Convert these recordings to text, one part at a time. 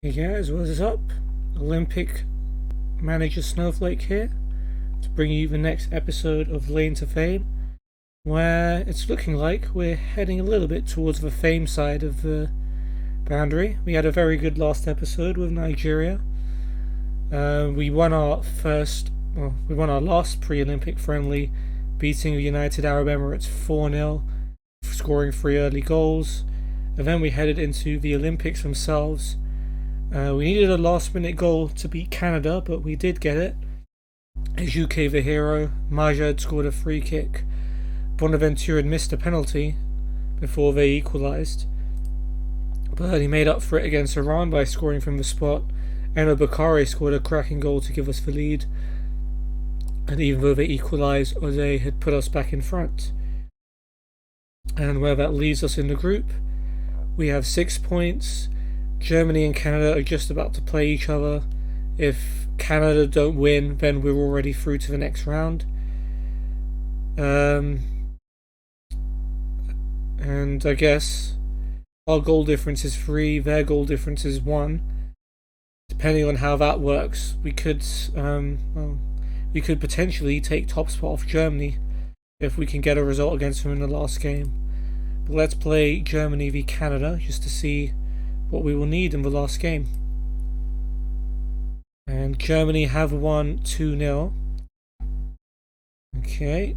Hey guys, what is up? Olympic Manager Snowflake here to bring you the next episode of Lane to Fame, where it's looking like we're heading a little bit towards the fame side of the boundary. We had a very good last episode with Nigeria. We won our last pre-Olympic friendly, beating the United Arab Emirates 4-0, scoring 3 early goals, and then we headed into the Olympics themselves. We needed a last-minute goal to beat Canada, but we did get it. As UK the hero, Majed scored a free kick. Bonaventure had missed a penalty before they equalised, but he made up for it against Iran by scoring from the spot. Eno Bakare scored a cracking goal to give us the lead, and even though they equalised, Ode had put us back in front. And where that leaves us in the group, we have 6 points. Germany and Canada are just about to play each other. If Canada don't win, then we're already through to the next round. And I guess our goal difference is 3, their goal difference is 1. Depending on how that works, we could potentially take top spot off Germany if we can get a result against them in the last game. But let's play Germany v Canada just to see what we will need in the last game. And Germany have won 2-0. Okay.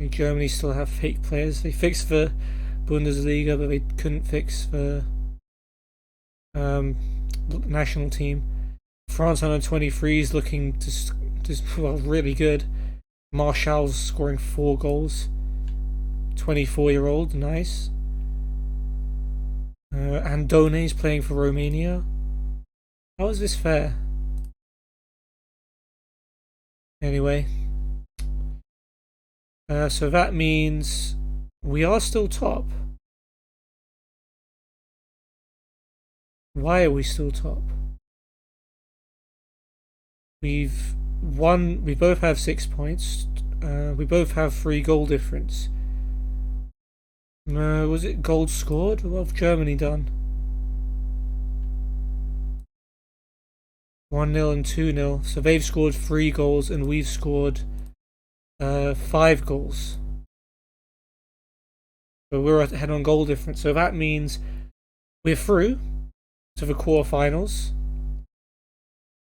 And Germany still have fake players. They fixed the Bundesliga, but they couldn't fix the national team. France under 23 is looking just really good. Martial's scoring 4 goals. 24-year-old, nice. Andone's playing for Romania. How is this fair? Anyway. So that means we are still top. Why are we still top? We both have 6 points. We both have 3 goal difference. Was it goals scored? What have Germany done? 1-0 and 2-0. So they've scored 3 goals and we've scored 5 goals. So we're ahead on goal difference. So that means we're through to the quarterfinals.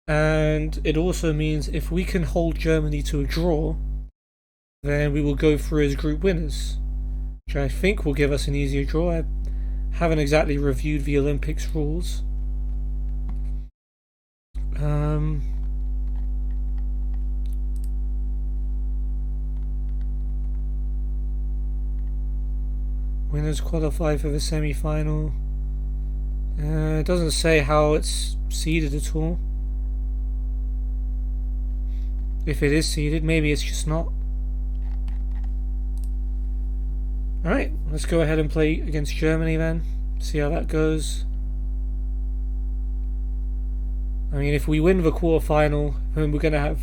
And it also means if we can hold Germany to a draw, then we will go through as group winners, which I think will give us an easier draw. I haven't exactly reviewed the Olympics rules. Winners qualify for the semi-final. It doesn't say how it's seeded at all. If it is seeded, maybe it's just not. Alright, let's go ahead and play against Germany then. See how that goes. I mean, if we win the quarterfinal, then we're going to have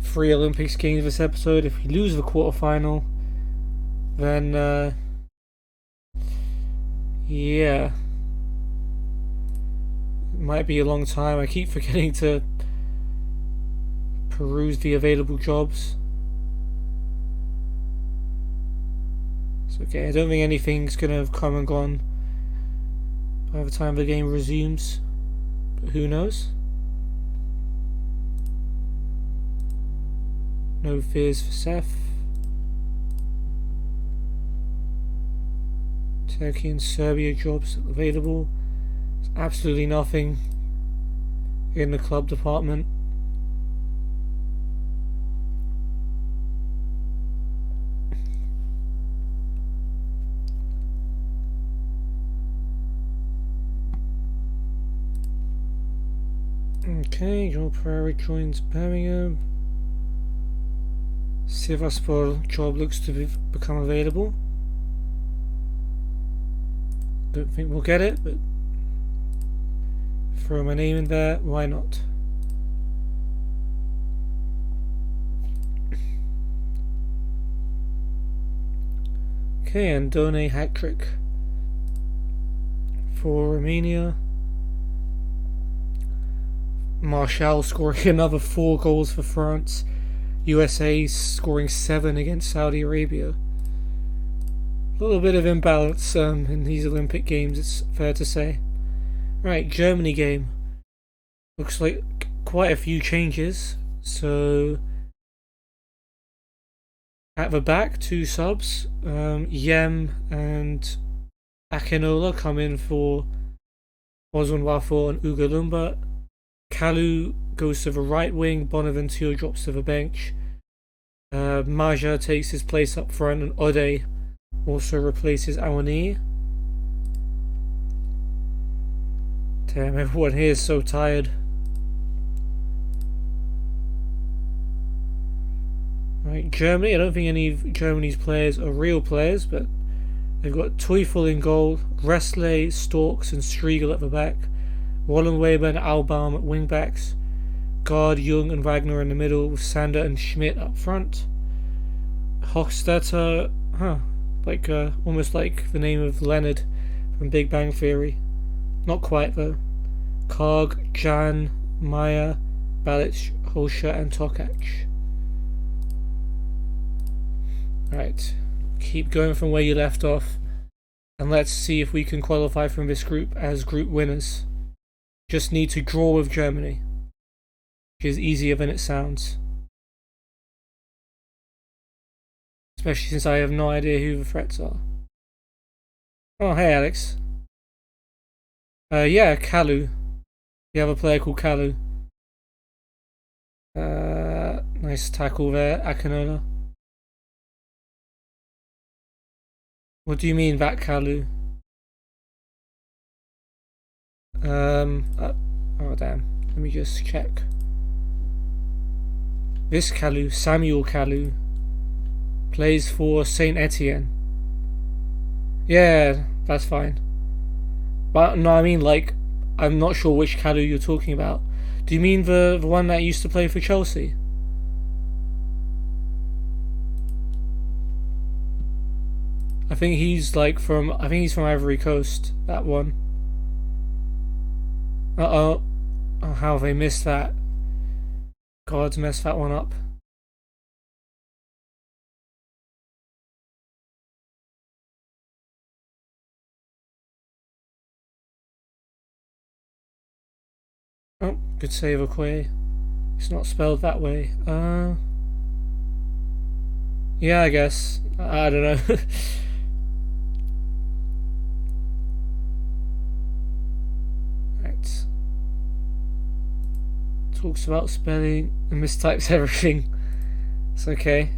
3 Olympics games this episode. If we lose the quarterfinal, then, yeah. It might be a long time. I keep forgetting to peruse the available jobs. Okay, I don't think anything's going to have come and gone by the time the game resumes, but who knows? No fears for Seth. Turkey and Serbia jobs available. There's absolutely nothing in the club department. Okay, Joel Pereira joins Birmingham. Sivasspor job looks to become available. Don't think we'll get it, but throw my name in there, why not? Okay, and Done hat trick. for Romania. Marshall scoring another 4 goals for France. USA scoring 7 against Saudi Arabia. A little bit of imbalance in these Olympic Games, it's fair to say. Right, Germany game. Looks like quite a few changes. So, at the back, 2 subs. Yem and Akinola come in for Osman Wafo and Ugalumba. Kalu goes to the right wing, Bonaventure drops to the bench. Maja takes his place up front, and Ode also replaces Awani. Damn, everyone here is so tired. Right, Germany, I don't think any of Germany's players are real players, but they've got Teufel in goal, Restle, Storks and Striegel at the back, Wallenweber and Albaum at wing backs, Gard, Jung and Wagner in the middle, with Sander and Schmidt up front. Hochstetter, almost like the name of Leonard from Big Bang Theory. Not quite though. Karg, Jan, Maya, Balic, Holscher and Tokac. Right, keep going from where you left off, and let's see if we can qualify from this group as group winners. Just need to draw with Germany, which is easier than it sounds. Especially since I have no idea who the threats are. Oh, hey Alex. Yeah, Kalu. We have a player called Kalu. Nice tackle there, Akinola. What do you mean, that Kalu? Oh damn. Let me just check. This Kalu, Samuel Kalu, plays for Saint Etienne. Yeah, that's fine. But no, I mean, like, I'm not sure which Kalu you're talking about. Do you mean the one that used to play for Chelsea? I think he's from Ivory Coast, that one. Uh-oh. Oh, how have they missed that? God's messed that one up. Oh, good save, Okoye. It's not spelled that way. Yeah, I guess. I don't know. Right. Talks about spelling and mistypes everything. It's okay.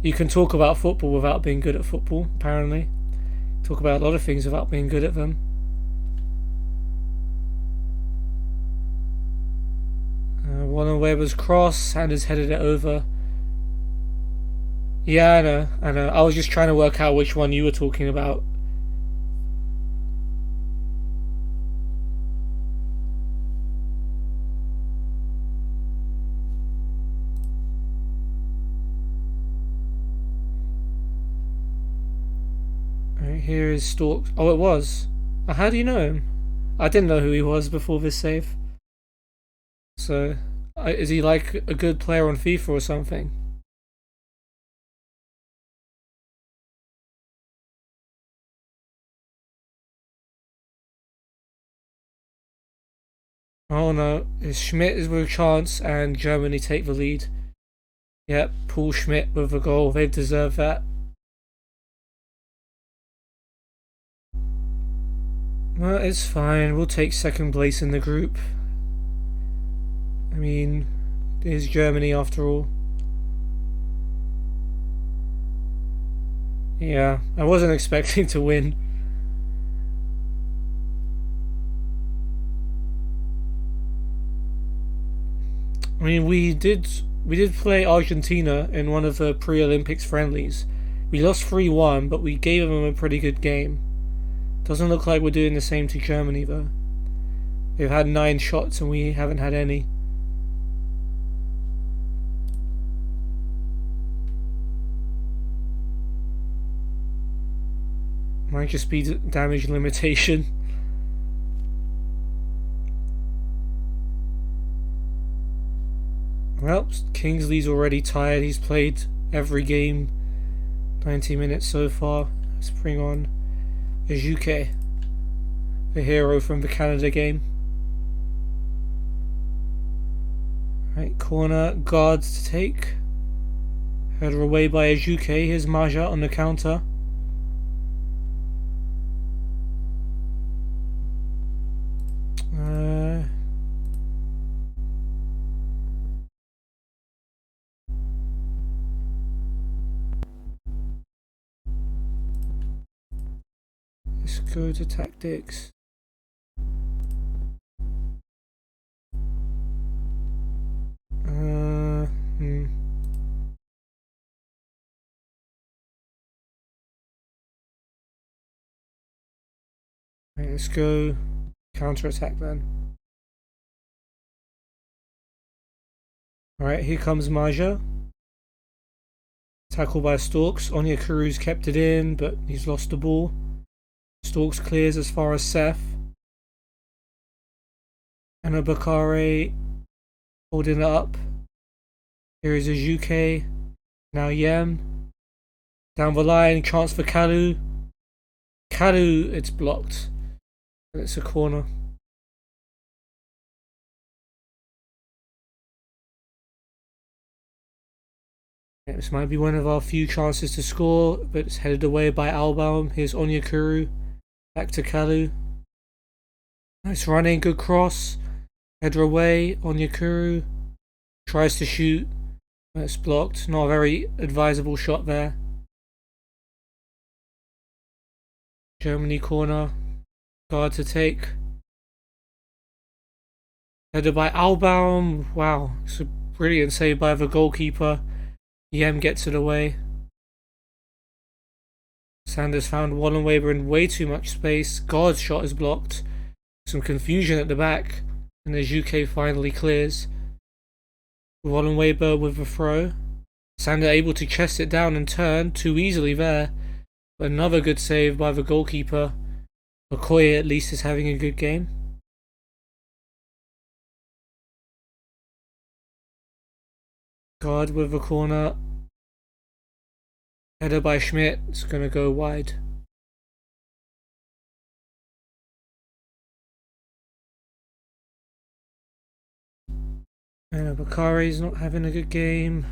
You can talk about football without being good at football, apparently. Talk about a lot of things without being good at them. Wallenweber's cross, Sanders headed it over. Yeah, I know. I was just trying to work out which one you were talking about. Alright, here is Stork. Oh, it was. How do you know him? I didn't know who he was before this save. So, is he like a good player on FIFA or something? Oh no, Schmidt is with a chance and Germany take the lead. Yep, Paul Schmidt with a goal, they deserve that. Well, it's fine, we'll take second place in the group. I mean, it is Germany after all. Yeah, I wasn't expecting to win. I mean, we did play Argentina in one of the pre-Olympics friendlies. We lost 3-1, but we gave them a pretty good game. Doesn't look like we're doing the same to Germany though. They've had 9 shots and we haven't had any. Might just be damage limitation. Well, Kingsley's already tired. He's played every game, 90 minutes so far. Let's bring on Ajuke, the hero from the Canada game. Right, corner, guards to take. Header away by Ajuke. Here's Maja on the counter. Let's go to tactics. Right, let's go counter attack then. Alright, here comes Maja. Tackle by Storks. Onyekuru's kept it in, but he's lost the ball. Storks clears as far as Seth. And Bakare holding it up. Here is Ajuke. Now Yem. Down the line, chance for Kalu. Kalu, it's blocked. And it's a corner. Yeah, this might be one of our few chances to score, but it's headed away by Albaum. Here's Onyekuru. Back to Kalu. Nice running, good cross. Header away, Onyekuru. Tries to shoot. It's blocked. Not a very advisable shot there. Germany corner. Guard to take. Header by Albaum. Wow, it's a brilliant save by the goalkeeper. Yem gets it away. Sanders found Wallenweber in way too much space. Guard's shot is blocked. Some confusion at the back. And Ajuke finally clears. Wallenweber with the throw. Sander able to chest it down and turn too easily there. But another good save by the goalkeeper. Okoye at least is having a good game. Guard with the corner. Header by Schmidt. It's going to go wide. Bakare's not having a good game.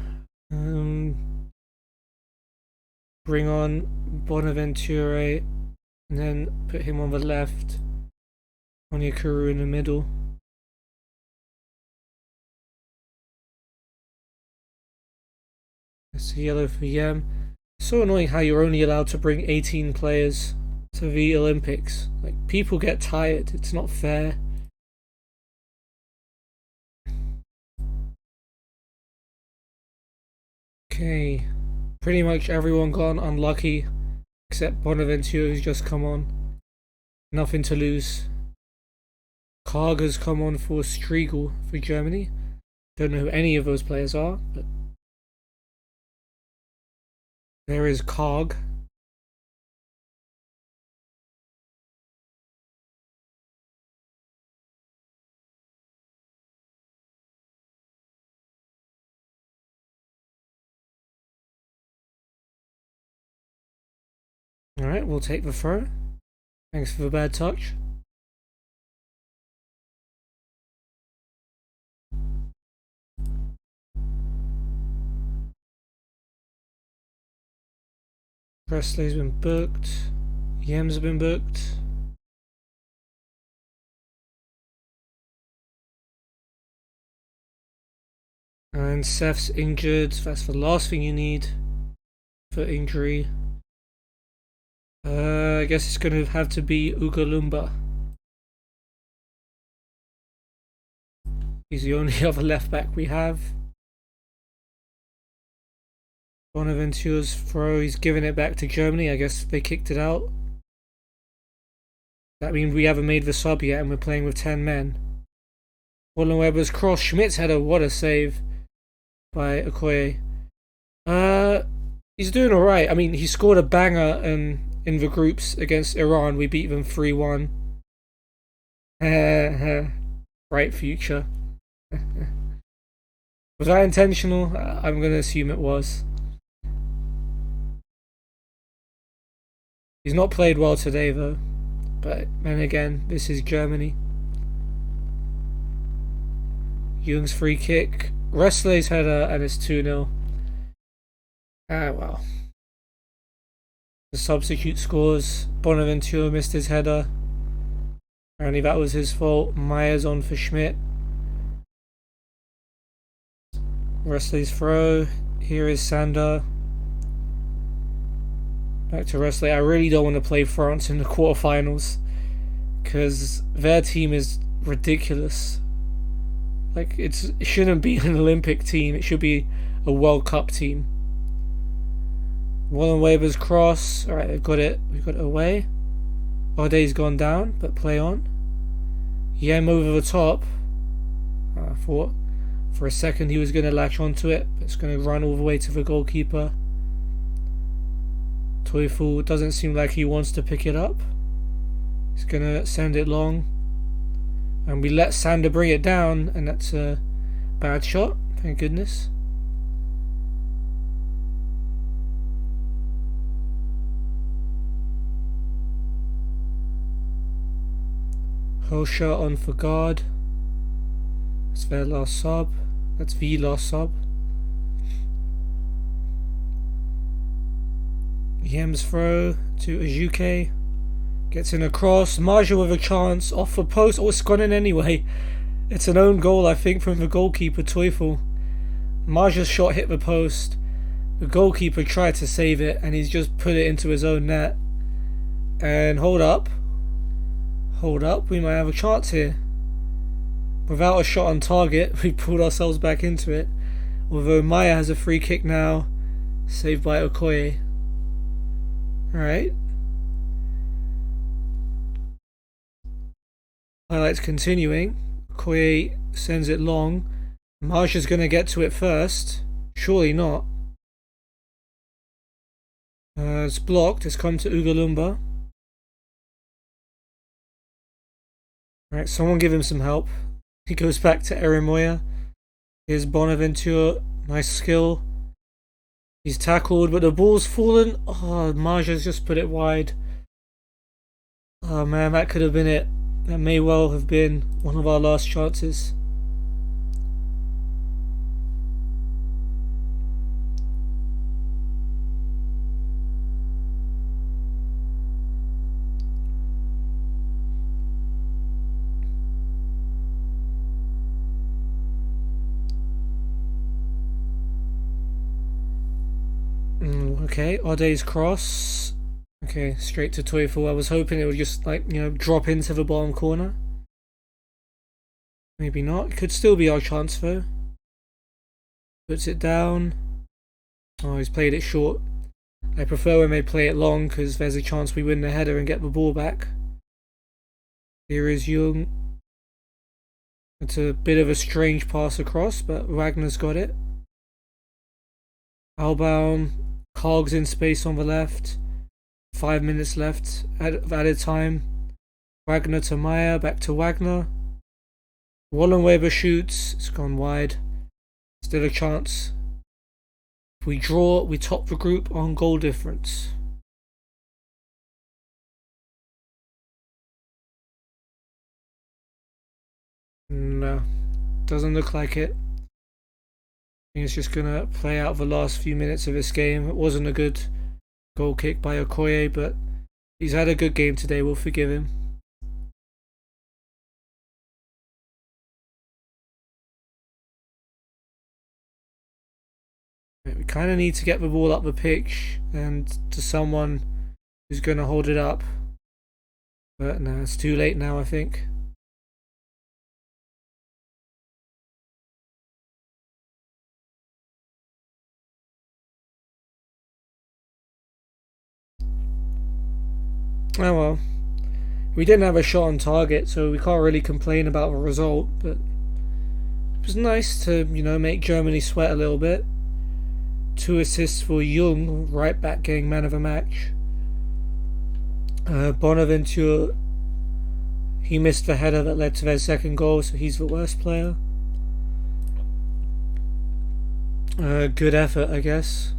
Bring on Bonaventure and then put him on the left. Onyekuru in the middle. It's a yellow for Yem. So annoying how you're only allowed to bring 18 players to the Olympics. Like, people get tired. It's not fair. Okay. Pretty much everyone gone unlucky. Except Bonaventure who's just come on. Nothing to lose. Karger's come on for Striegel for Germany. Don't know who any of those players are, but there is Karg. Alright, we'll take the throw. Thanks for the bad touch. Presley's been booked. Yem's been booked. And Seth's injured. That's the last thing you need for injury. I guess it's going to have to be Ugalumba. He's the only other left back we have. Bonaventure's throw, he's giving it back to Germany. I guess they kicked it out. That means we haven't made the sub yet and we're playing with 10 men. Wallenweber's cross, Schmidt's header, what a save by Okoye. He's doing alright. I mean, he scored a banger in the groups against Iran. We beat them 3-1. Bright future. Was that intentional? I'm going to assume it was. He's not played well today, though. But then again, this is Germany. Jung's free kick. Wrestler's header, and it's 2-0. Ah, well. The substitute scores. Bonaventure missed his header. Apparently that was his fault. Meyer's on for Schmidt. Wrestler's throw. Here is Sander. Back to Wrestler. I really don't want to play France in the quarterfinals because their team is ridiculous. Like, it shouldn't be an Olympic team. It should be a World Cup team. Wallenweber's cross. Alright, we've got it away. Ode's gone down, but play on. Yem over the top. I thought for a second he was going to latch onto it, but it's going to run all the way to the goalkeeper. Teufel doesn't seem like he wants to pick it up. He's going to send it long. And we let Sander bring it down, and that's a bad shot, thank goodness. Hosha on for guard. That's their last sub. That's the last sub. Yem's throw to Ajuke. Gets in a cross. Marja with a chance. Off the post. Oh, it's gone in anyway. It's an own goal, I think, from the goalkeeper, Teufel. Marja's shot hit the post. The goalkeeper tried to save it, and he's just put it into his own net. And hold up. Hold up. We might have a chance here. Without a shot on target, we pulled ourselves back into it. Although Maya has a free kick now. Saved by Okoye. Alright. Highlights continuing. Okoye sends it long. Marsh's going to get to it first. Surely not. It's blocked. It's come to Ugalumba. Alright, someone give him some help. He goes back to Erimoya. Here's Bonaventure. Nice skill. He's tackled, but the ball's fallen. Oh, Marja's just put it wide. Oh man, that could have been it. That may well have been one of our last chances. Okay, Ode's cross. Okay, straight to Teufel. I was hoping it would just, like, drop into the bottom corner. Maybe not. It could still be our chance, though. Puts it down. Oh, he's played it short. I prefer when they play it long, because there's a chance we win the header and get the ball back. Here is Jung. It's a bit of a strange pass across, but Wagner's got it. Albaum. Cogs in space on the left. 5 minutes left of added time. Wagner to Meyer, back to Wagner. Wallenweber shoots. It's gone wide. Still a chance. If we draw, we top the group on goal difference. No, doesn't look like it. I think it's just going to play out the last few minutes of this game. It wasn't a good goal kick by Okoye, but he's had a good game today. We'll forgive him. We kind of need to get the ball up the pitch and to someone who's going to hold it up. But no, it's too late now, I think. Oh well. We didn't have a shot on target, so we can't really complain about the result, but it was nice to, make Germany sweat a little bit. 2 assists for Jung, right back getting man of the match. Bonaventure, he missed the header that led to their second goal, so he's the worst player. Good effort, I guess.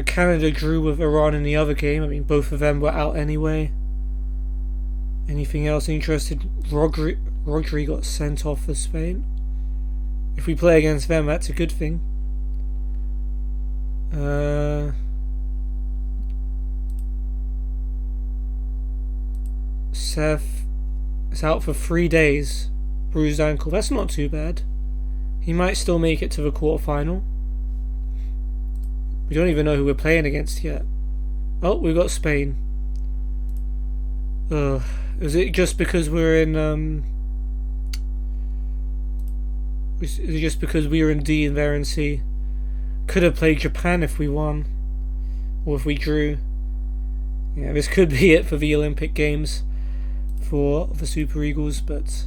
Canada drew with Iran in the other game. I mean, both of them were out anyway. Anything else interested? Rodri got sent off for Spain. If we play against them, that's a good thing. Seth is out for 3 days. Bruised ankle. That's not too bad. He might still make it to the quarterfinal. We don't even know who we're playing against yet. Oh, we've got Spain. Ugh. Is it just because we're in is it just because we were in D and they're in C? Could have played Japan if we won. Or if we drew. Yeah, this could be it for the Olympic Games for the Super Eagles, but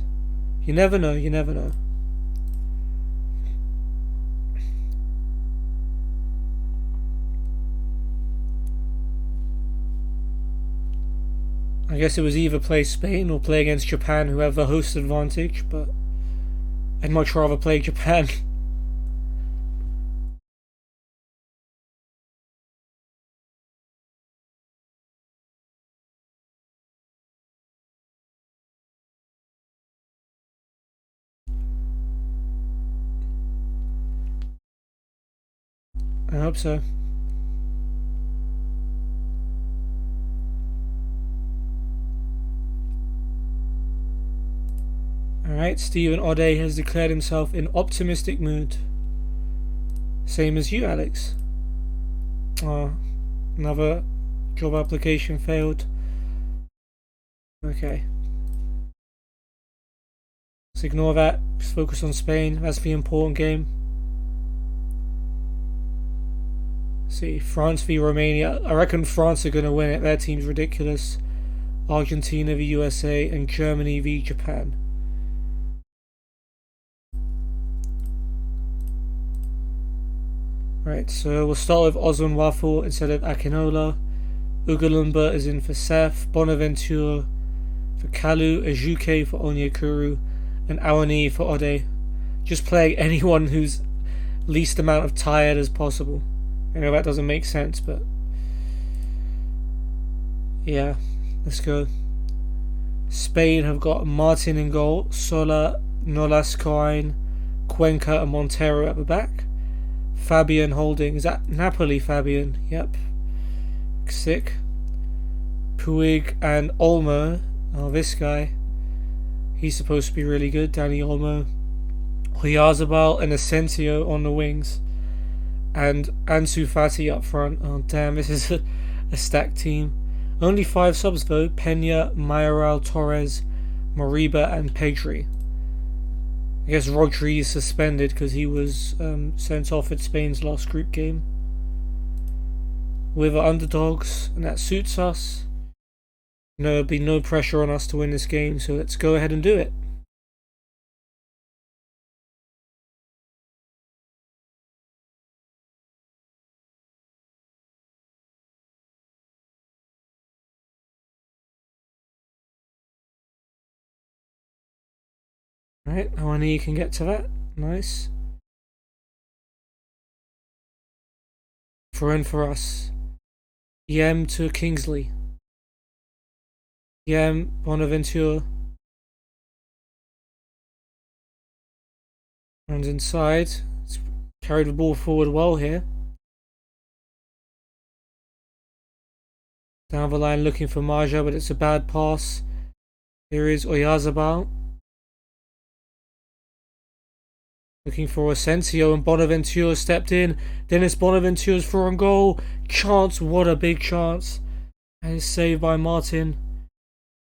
you never know, you never know. I guess it was either play Spain or play against Japan, who have the host advantage, but I'd much rather play Japan. I hope so. Alright, Stephen O'Day has declared himself in optimistic mood. Same as you, Alex. Oh, another job application failed. Okay. Let's ignore that. Just focus on Spain. That's the important game. See, France v Romania. I reckon France are going to win it. Their team's ridiculous. Argentina v USA and Germany v Japan. Right, so we'll start with Osman Waffle instead of Akinola. Ugalumba is in for Seth. Bonaventure for Kalu. Ajuke for Onyekuru. And Awani for Ode. Just playing anyone who's least amount of tired as possible. I know that doesn't make sense, but yeah, let's go. Spain have got Martin in goal, Sola, Nolascoin, Cuenca and Montero at the back. Fabian holding. Is that Napoli Fabian? Yep. Sick. Puig and Olmo. Oh, this guy. He's supposed to be really good. Danny Olmo. Oyarzabal and Asensio on the wings. And Ansu Fati up front. Oh, damn. This is a stacked team. Only 5 subs, though. Pena, Mayoral, Torres, Moriba and Pedri. I guess Rodri is suspended because he was sent off at Spain's last group game. We're the underdogs, and that suits us. There'll be no pressure on us to win this game, so let's go ahead and do it. Right, Awani can get to that. Nice. Throw in for us. Yem to Kingsley. Yem, Bonaventure. Runs inside. It's carried the ball forward well here. Down the line looking for Marja, but it's a bad pass. Here is Oyarzabal. Looking for Asensio and Bonaventure stepped in. Dennis Bonaventure's for on goal. Chance, what a big chance. And it's saved by Martin.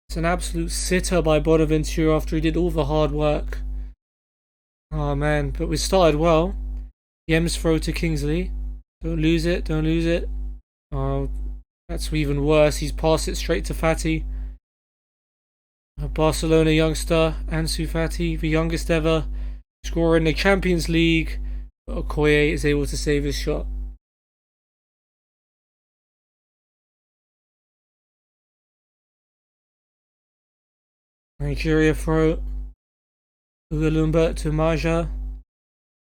It's an absolute sitter by Bonaventure after he did all the hard work. Oh man, but we started well. Yem's throw to Kingsley. Don't lose it, don't lose it. Oh, that's even worse. He's passed it straight to Fati. A Barcelona youngster, Ansu Fati, the youngest ever. Scorer in the Champions League, but Okoye is able to save his shot. Nigeria throw. Ugalumba to Maja.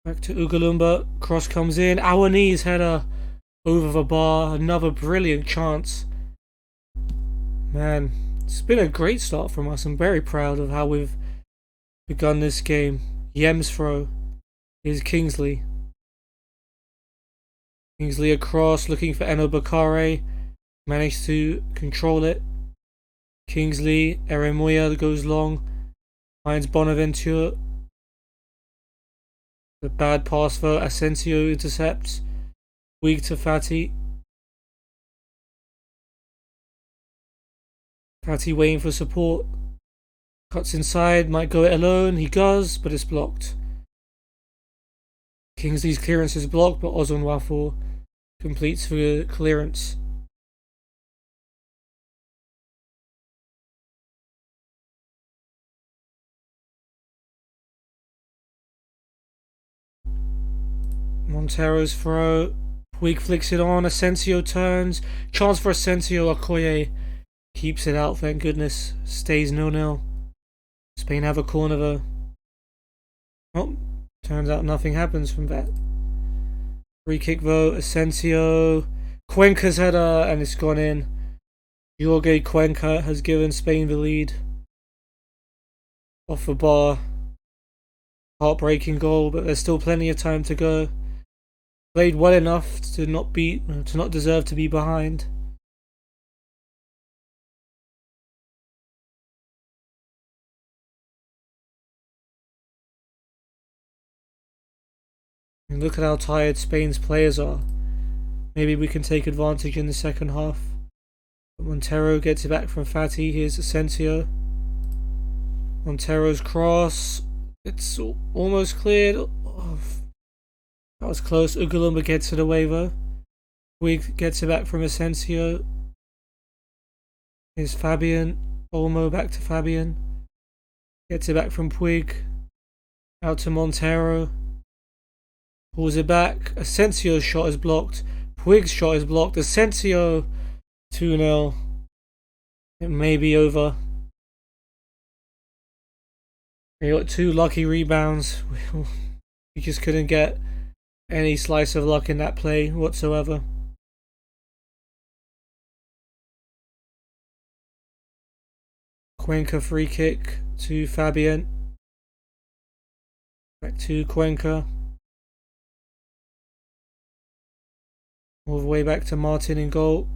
Back to Ugalumba. Cross comes in. Awani's header over the bar. Another brilliant chance. Man, it's been a great start from us. I'm very proud of how we've begun this game. Yem's throw is Kingsley. Kingsley across, looking for Eno Bakare. Managed to control it. Kingsley, Eremoya goes long. Finds Bonaventure. The bad pass for Asensio intercepts. Weak to Fati. Fati waiting for support. Cuts inside, might go it alone. He does, but it's blocked. Kingsley's clearance is blocked, but Ozonwafo completes the clearance. Montero's throw. Puig flicks it on. Asensio turns. Chance for Asensio. Okoye keeps it out, thank goodness. Stays 0-0. Spain have a corner though. Oh, turns out nothing happens from that. Free kick though. Asensio. Cuenca's header, and it's gone in. Jorge Cuenca has given Spain the lead. Off the bar. Heartbreaking goal, but there's still plenty of time to go. Played well enough to not deserve to be behind. And look at how tired Spain's players are. Maybe we can take advantage in the second half. But Montero gets it back from Fati. Here's Asensio. Montero's cross. It's almost cleared. Oh, that was close. Ugalumba gets it away though. Puig gets it back from Asensio. Here's Fabian. Olmo back to Fabian. Gets it back from Puig. Out to Montero. Pulls it back. Asensio's shot is blocked. Puig's shot is blocked. Asensio 2-0. It may be over. We got 2 lucky rebounds. We just couldn't get any slice of luck in that play whatsoever. Cuenca free kick to Fabian. Back to Cuenca. All the way back to Martin in goal.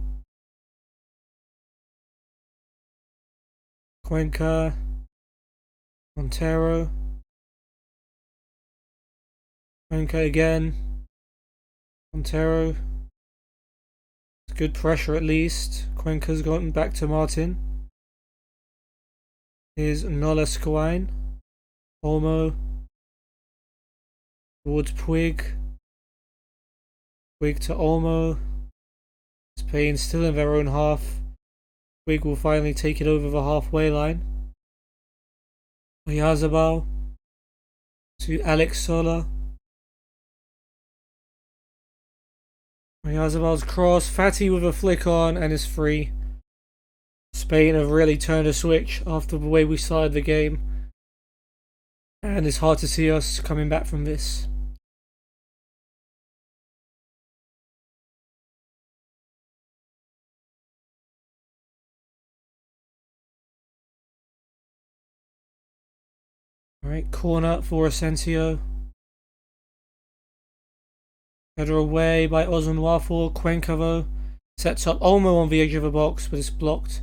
Cuenca. Montero. Cuenca again. Montero. Good pressure at least. Cuenca's gotten back to Martin. Here's Nola Squine. Olmo. Towards Puig. Puig to Olmo. Spain still in their own half. Puig will finally take it over the halfway line. Oyarzabal to Alex Sola. Oyarzabal's cross. Fati with a flick on and is free. Spain have really turned a switch after the way we started the game. And it's hard to see us coming back from this. Alright, corner for Asensio. Header away by Ozonwafo. Cuenca though sets up Olmo on the edge of the box, but it's blocked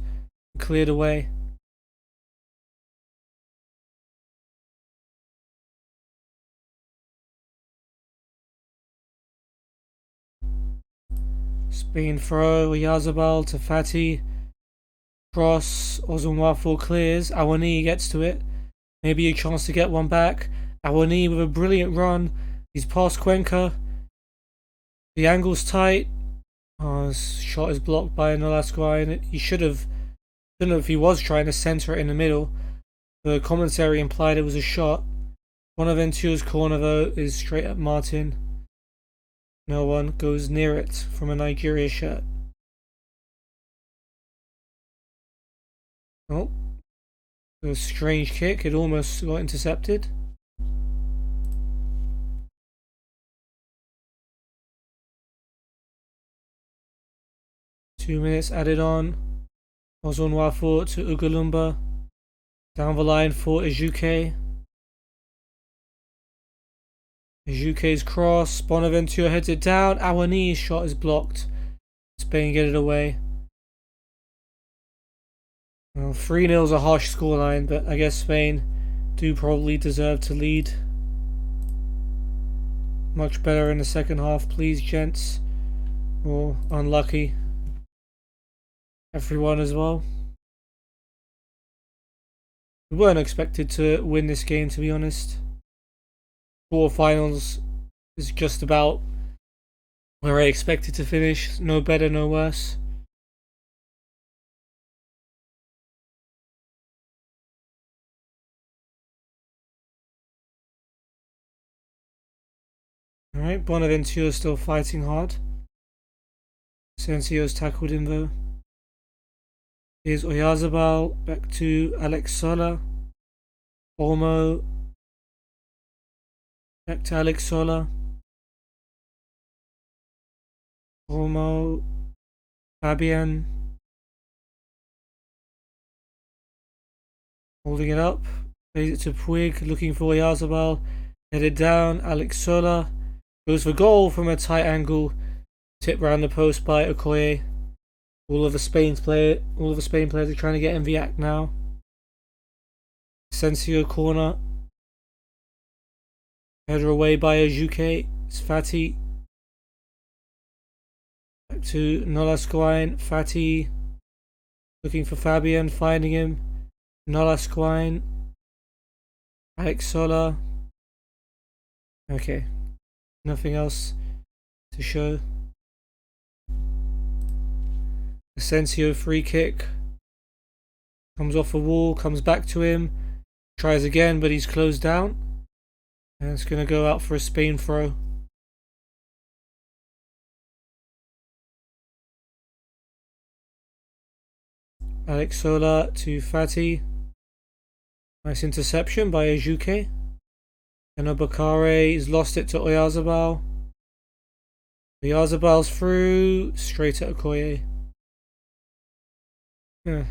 and cleared away. Spain throw. Oyarzabal to Fati. Cross. Ozonwafo clears. Awani gets to it. Maybe a chance to get one back. Awani with a brilliant run. He's past Cuenca. The angle's tight. Oh, his shot is blocked by Nolasco. He should have. I don't know if he was trying to center it in the middle. The commentary implied it was a shot. Bonaventura's corner though is straight at Martin. No one goes near it from a Nigeria shirt. Oh. A strange kick, it almost got intercepted. Two minutes added on. Ozonwa for to Ugalumba. Down the line for Ejuke. Ejuke's cross. Bonaventure heads it down. Awani's shot is blocked. Spain get it away. Well, 3-0 is a harsh scoreline, but I guess Spain do probably deserve to lead. Much better in the second half, please, gents. Or unlucky. Everyone as well. We weren't expected to win this game, to be honest. Quarterfinals is just about where I expected to finish. No better, no worse. Alright, Bonaventure still fighting hard. Sensio's tackled him though. Here's Oyarzabal, back to Alex Sola. Olmo. Back to Alex Sola. Olmo. Fabian. Holding it up. Plays it to Puig, looking for Oyarzabal. Headed down, Alex Sola. Goes for goal from a tight angle. Tip round the post by Okoye. All of the Spain players are trying to get in the act now. Asensio corner. Header away by Ejuke. It's Fati. Back to Nolascoine. Fati. Looking for Fabian. Finding him. Nolascoine. Alex Sola. Okay. Nothing else to show. Asensio free kick. Comes off a wall, comes back to him. Tries again, but he's closed down. And it's going to go out for a Spain throw. Alex Sola to Fati. Nice interception by Ejuke. And Obakare has lost it to Oyarzabal. Oyarzabal's through. Straight at Okoye. Yeah,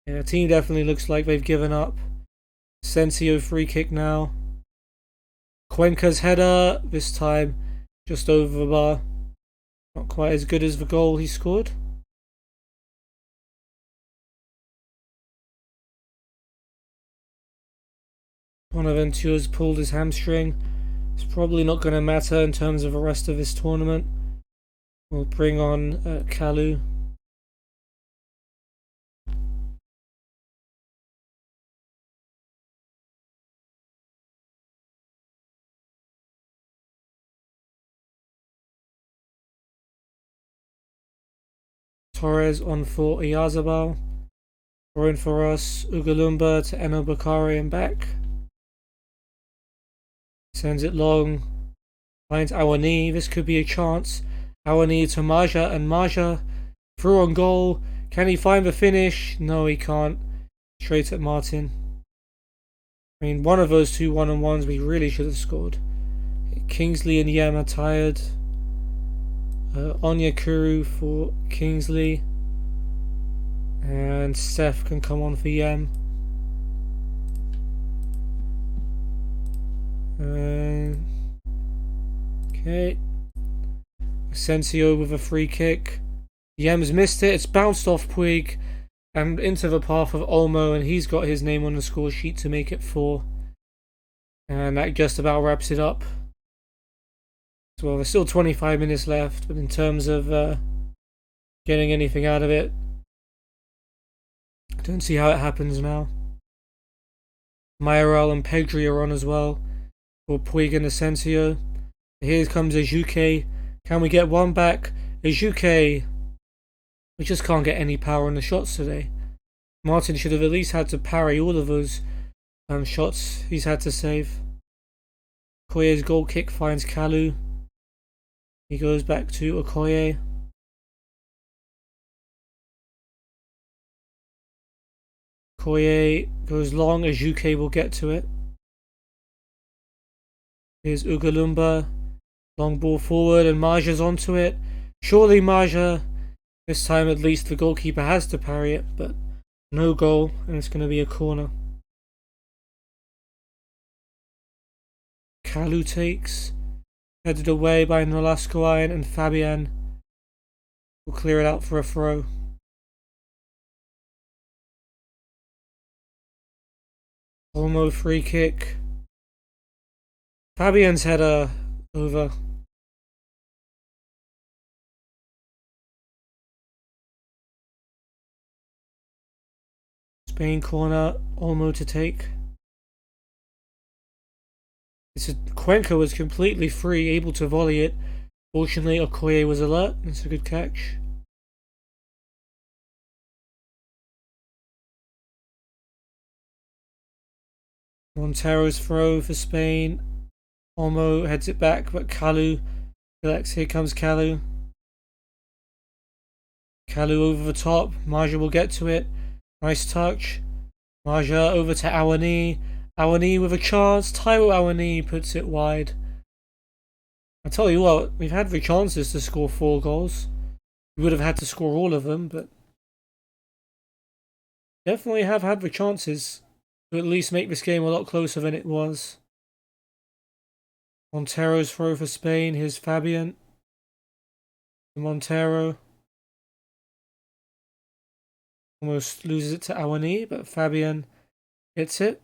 the team definitely looks like they've given up. Sensio free kick now. Cuenca's header, this time just over the bar. Not quite as good as the goal he scored. Bonaventure's pulled his hamstring. It's probably not going to matter in terms of the rest of this tournament. We'll bring on Kalu. Torres on for Oyarzabal. Throwing for us, Ugalumba to Eno Bakari and back. Sends it long. Finds Awani. This could be a chance. Awani to Maja, and Maja through on goal. Can he find the finish? No, he can't. Straight at Martin. I mean, one of those two one-on-ones we really should have scored. Kingsley and Yem are tired. Onyekuru for Kingsley. And Steph can come on for Yem. Okay. Asensio with a free kick. Yem's missed it. It's bounced off Puig and into the path of Olmo, and he's got his name on the score sheet to make it 4. And that just about wraps it up. Well, there's still 25 minutes left, but in terms of getting anything out of it, I don't see how it happens now. Mayoral and Pedri are on as well for Puig and Asensio. Here comes Ejuke. Can we get one back? Ejuke. We just can't get any power on the shots today. Martin should have at least had to parry all of those shots he's had to save. Okoye's goal kick finds Kalu. He goes back to Okoye. Of Koye goes long as UK will get to it. Here's Ugalumba. Long ball forward and Maja's onto it. Surely Maja, this time at least the goalkeeper has to parry it, but no goal, and it's going to be a corner. Kalu takes, headed away by Nolascoine, and Fabian will clear it out for a throw. Olmo free kick. Fabian's header over. Spain corner, Olmo to take. Cuenca was completely free, able to volley it. Fortunately, Okoye was alert. It's a good catch. Montero's throw for Spain. Olmo heads it back, but Kalu collects. Here comes Kalu. Kalu over the top. Maja will get to it. Nice touch. Maja over to Awani. Awani with a chance. Taiwo Awani puts it wide. I tell you what, we've had the chances to score 4 goals. We would have had to score all of them, but definitely have had the chances to at least make this game a lot closer than it was. Montero's throw for Spain. Here's Fabian. Montero almost loses it to Awani, but Fabian hits it.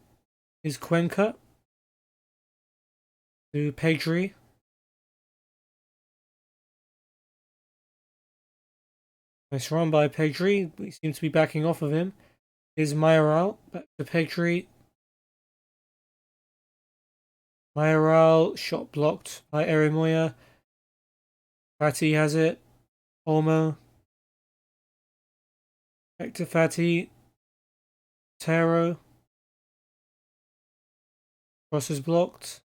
Here's Cuenca to Pedri. Nice run by Pedri. We seem to be backing off of him. Here's Mayoral. Back to Pedri. Mayoral. Shot blocked by Erimoya. Fati has it. Olmo. Back to Fati. Taro. Cross is blocked.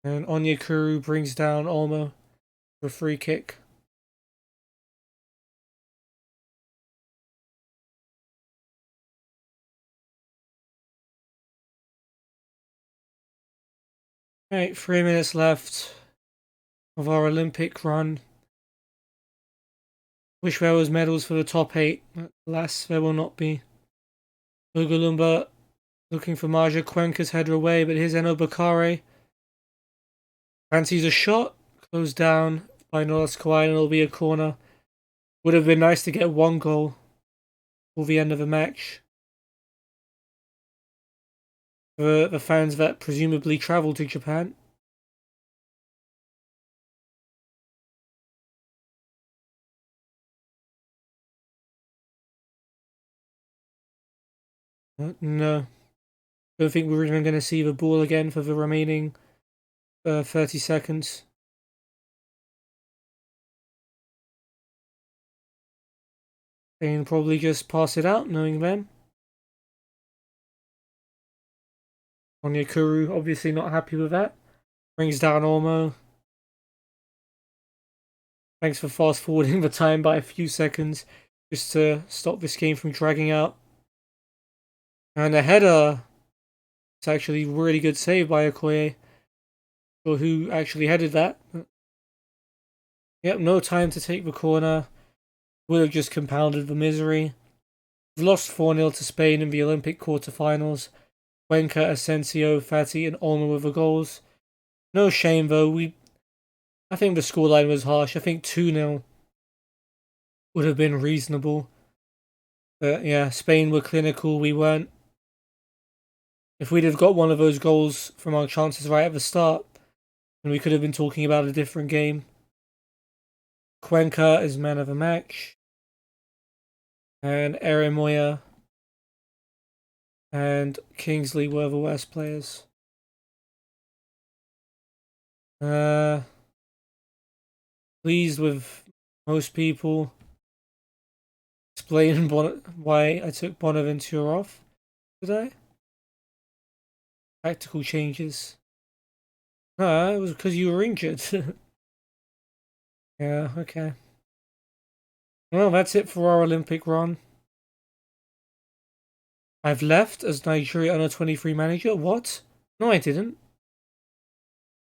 And Onyekuru brings down Olmo for a free kick. Alright, 3 minutes left of our Olympic run. Wish there was medals for the top 8. Alas, there will not be. Ugalumba looking for Maja. Cuenca's header away, but here's Eno Bakare. Fancies a shot. Closed down by Nolascoine, and it'll be a corner. Would have been nice to get 1 goal for the end of the match. For the fans that presumably travelled to Japan. No. Don't think we're even going to see the ball again for the remaining 30 seconds. They can probably just pass it out, knowing them. Onyekuru obviously not happy with that. Brings down Olmo. Thanks for fast forwarding the time by a few seconds just to stop this game from dragging out. And a header. It's actually a really good save by Okoye. Or who actually headed that. Yep, no time to take the corner. Would have just compounded the misery. We've lost 4-0 to Spain in the Olympic quarterfinals. Cuenca, Asensio, Fati, and Olmo with the goals. No shame though. I think the scoreline was harsh. I think 2-0 would have been reasonable. But yeah, Spain were clinical. We weren't. If we'd have got one of those goals from our chances right at the start, then we could have been talking about a different game. Cuenca is man of the match. And Erimoya and Kingsley were the worst players. Pleased with most people. Explain why I took Bonaventure off today. Tactical changes. It was because you were injured. Yeah, okay. Well, that's it for our Olympic run. I've left as Nigeria under-23 manager? What? No, I didn't.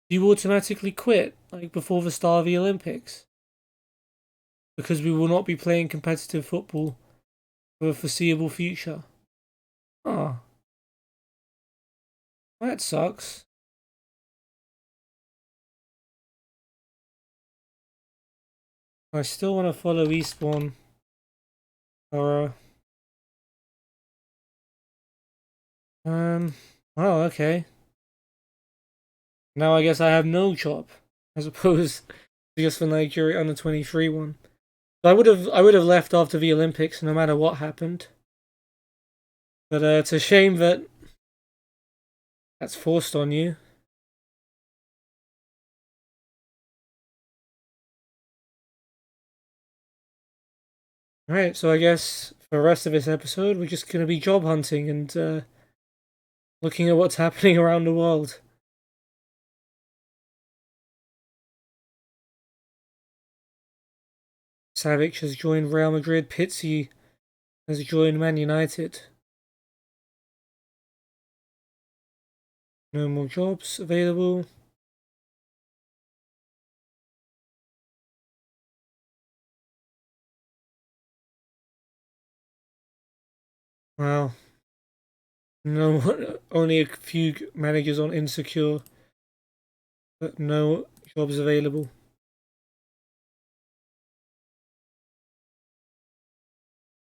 You automatically quit, like, before the start of the Olympics? Because we will not be playing competitive football for the foreseeable future. Oh, that sucks. I still want to follow Eastbourne. Or, oh, okay. Now I guess I have no job, as opposed to just the Nigeria under-23 one. So I would have left after the Olympics no matter what happened. But it's a shame that that's forced on you. Alright, so I guess for the rest of this episode, we're just going to be job hunting and looking at what's happening around the world. Savic has joined Real Madrid. Pizzi has joined Man United. No more jobs available. Wow. No, only a few managers on Insecure, but no jobs available.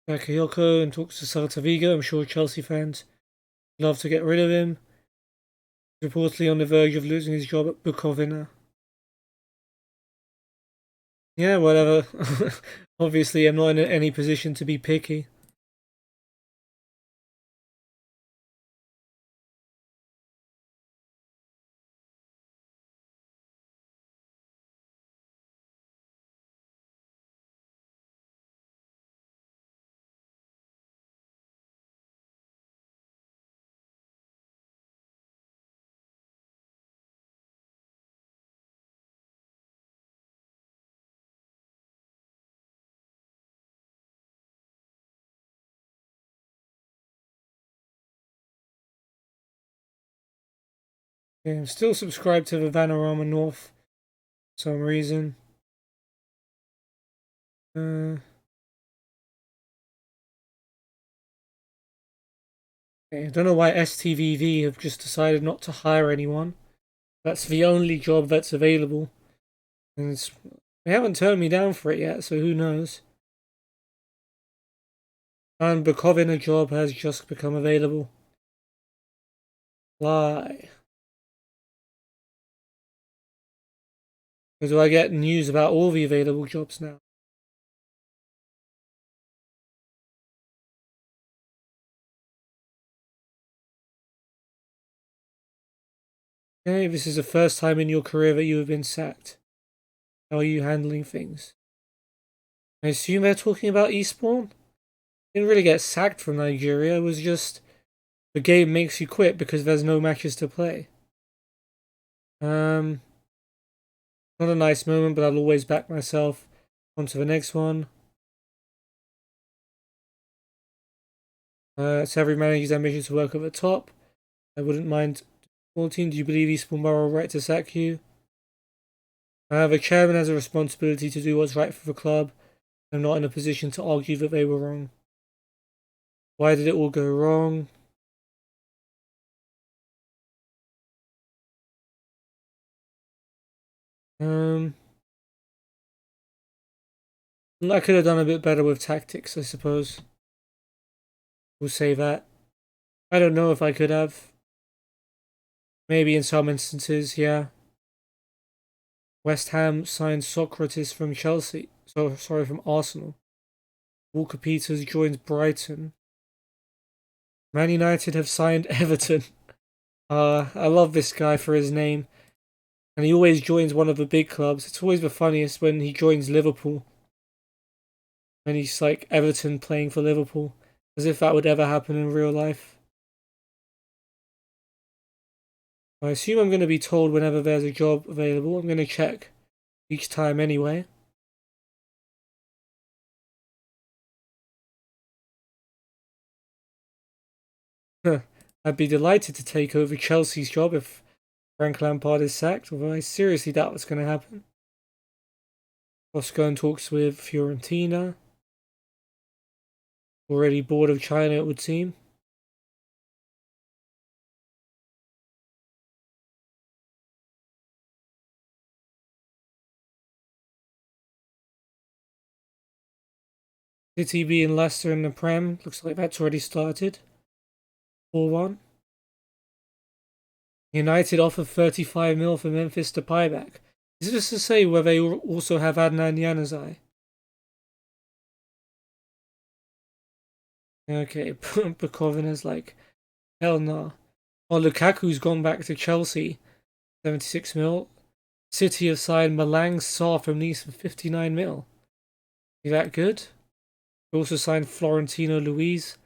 Bakayoko and talks to Celta Vigo. I'm sure Chelsea fans love to get rid of him. Reportedly on the verge of losing his job at Bukovina. Yeah, whatever. Obviously, I'm not in any position to be picky. Yeah, I'm still subscribed to the Vanarama North for some reason. I don't know why STVV have just decided not to hire anyone. That's the only job that's available. And they haven't turned me down for it yet, so who knows. And Bukovina job has just become available. Why? Or do I get news about all the available jobs now? Okay, this is the first time in your career that you have been sacked. How are you handling things? I assume they're talking about Eastbourne? Didn't really get sacked from Nigeria, it was just the game makes you quit because there's no matches to play. Not a nice moment, but I'll always back myself. On to the next one. It's every manager's ambition to work at the top. I wouldn't mind 14. Do you believe Eastbourne Borough right to sack you? The chairman has a responsibility to do what's right for the club. I'm not in a position to argue that they were wrong. Why did it all go wrong? I could have done a bit better with tactics, I suppose. We'll say that. I don't know if I could have. Maybe in some instances, yeah. West Ham signed Socrates from Chelsea. From Arsenal. Walker Peters joins Brighton. Man United have signed Everton. I love this guy for his name. And he always joins one of the big clubs. It's always the funniest when he joins Liverpool. And he's like Everton playing for Liverpool. As if that would ever happen in real life. I assume I'm going to be told whenever there's a job available. I'm going to check each time anyway. I'd be delighted to take over Chelsea's job if Frank Lampard is sacked, although I seriously doubt what's going to happen. Oscar talks with Fiorentina. Already bored of China, it would seem. City being Leicester in the Prem. Looks like that's already started. 4-1. United offer 35 mil for Memphis Depay back. Is this to say where they also have Adnan Januzaj? Okay, Bukovan is like, hell no. Oh, Lukaku's gone back to Chelsea. 76 mil. City have signed Malang Sarr from Nice for 59 mil. Is that good? We also signed Florentino Luis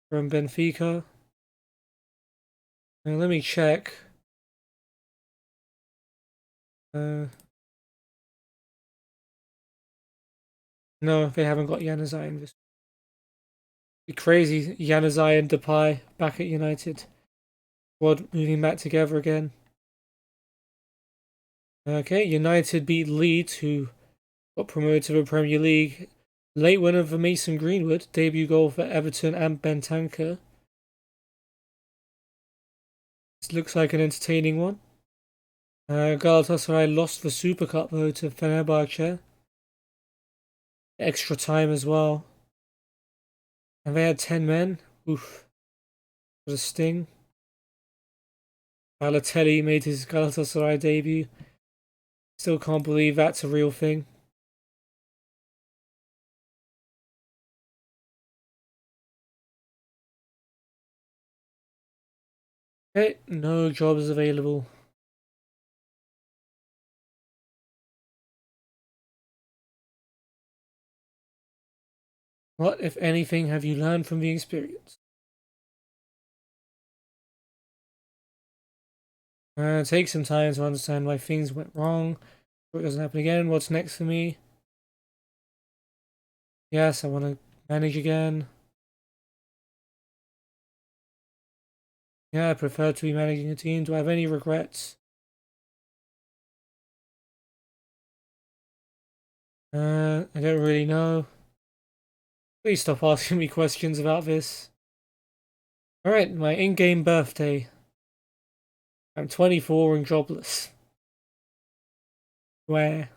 from Benfica. Now let me check. No, they haven't got Januzaj in this. Be crazy, Januzaj and Depay back at United. Squad moving back together again. Okay, United beat Leeds, who got promoted to the Premier League. Late winner for Mason Greenwood, debut goal for Everton and Bentancur. This looks like an entertaining one. Galatasaray lost the Super Cup though to Fenerbahce. Extra time as well. And they had 10 men. Oof. What a sting. Balotelli made his Galatasaray debut. Still can't believe that's a real thing. Okay, no jobs available. What, if anything, have you learned from the experience? Take some time to understand why things went wrong. So it doesn't happen again. What's next for me? Yes, I want to manage again. Yeah, I prefer to be managing a team. Do I have any regrets? I don't really know. Please stop asking me questions about this. Alright, my in-game birthday. I'm 24 and jobless. Where?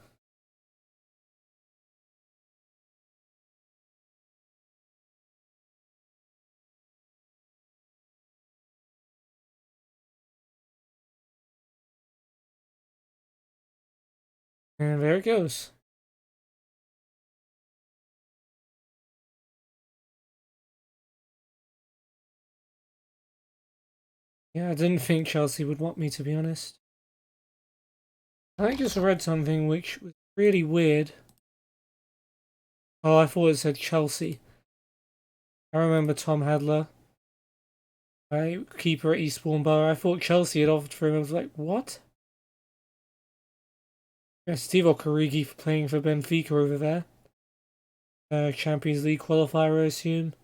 And there it goes. Yeah, I didn't think Chelsea would want me, to be honest. I just read something which was really weird. Oh, I thought it said Chelsea. I remember Tom Hadler, right, keeper at Eastbourne Borough. I thought Chelsea had offered for him. I was like, what? Yeah, Steve Okarigi for playing for Benfica over there. Champions League qualifier, I assume.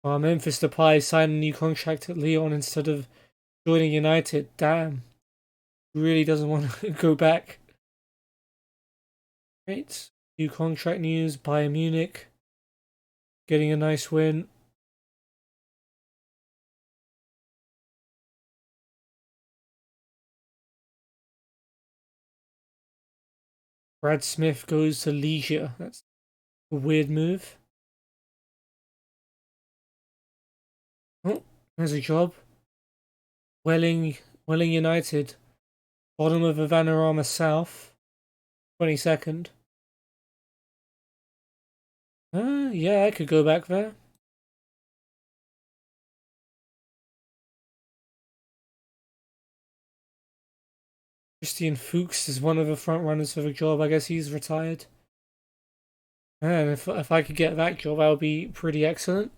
Memphis Depay signed a new contract at Lyon instead of joining United. Damn. Really doesn't want to go back. Right. New contract news. Bayern Munich getting a nice win. Brad Smith goes to Leisure. That's a weird move. Oh, there's a job. Welling United. Bottom of the Vanarama South. 22nd. Yeah, I could go back there. Christian Fuchs is one of the front runners for the job. I guess he's retired. And if I could get that job, that would be pretty excellent.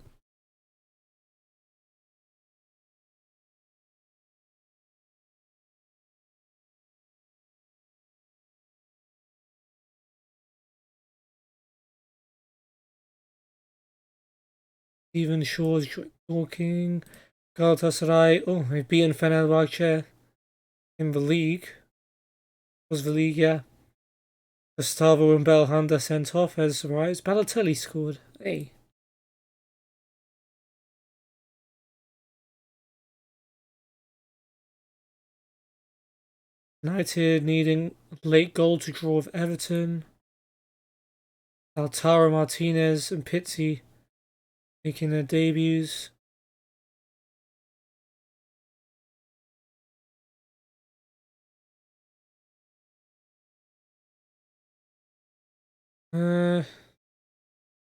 Stephen Shaw's talking. Galatasaray, oh, they've beaten Fenerbahce in the league. Was the league, yeah. Gustavo and Belhanda sent off as surprise. Balotelli scored. Hey. United needing late goal to draw with Everton. Altaro Martinez and Pizzi making their debuts.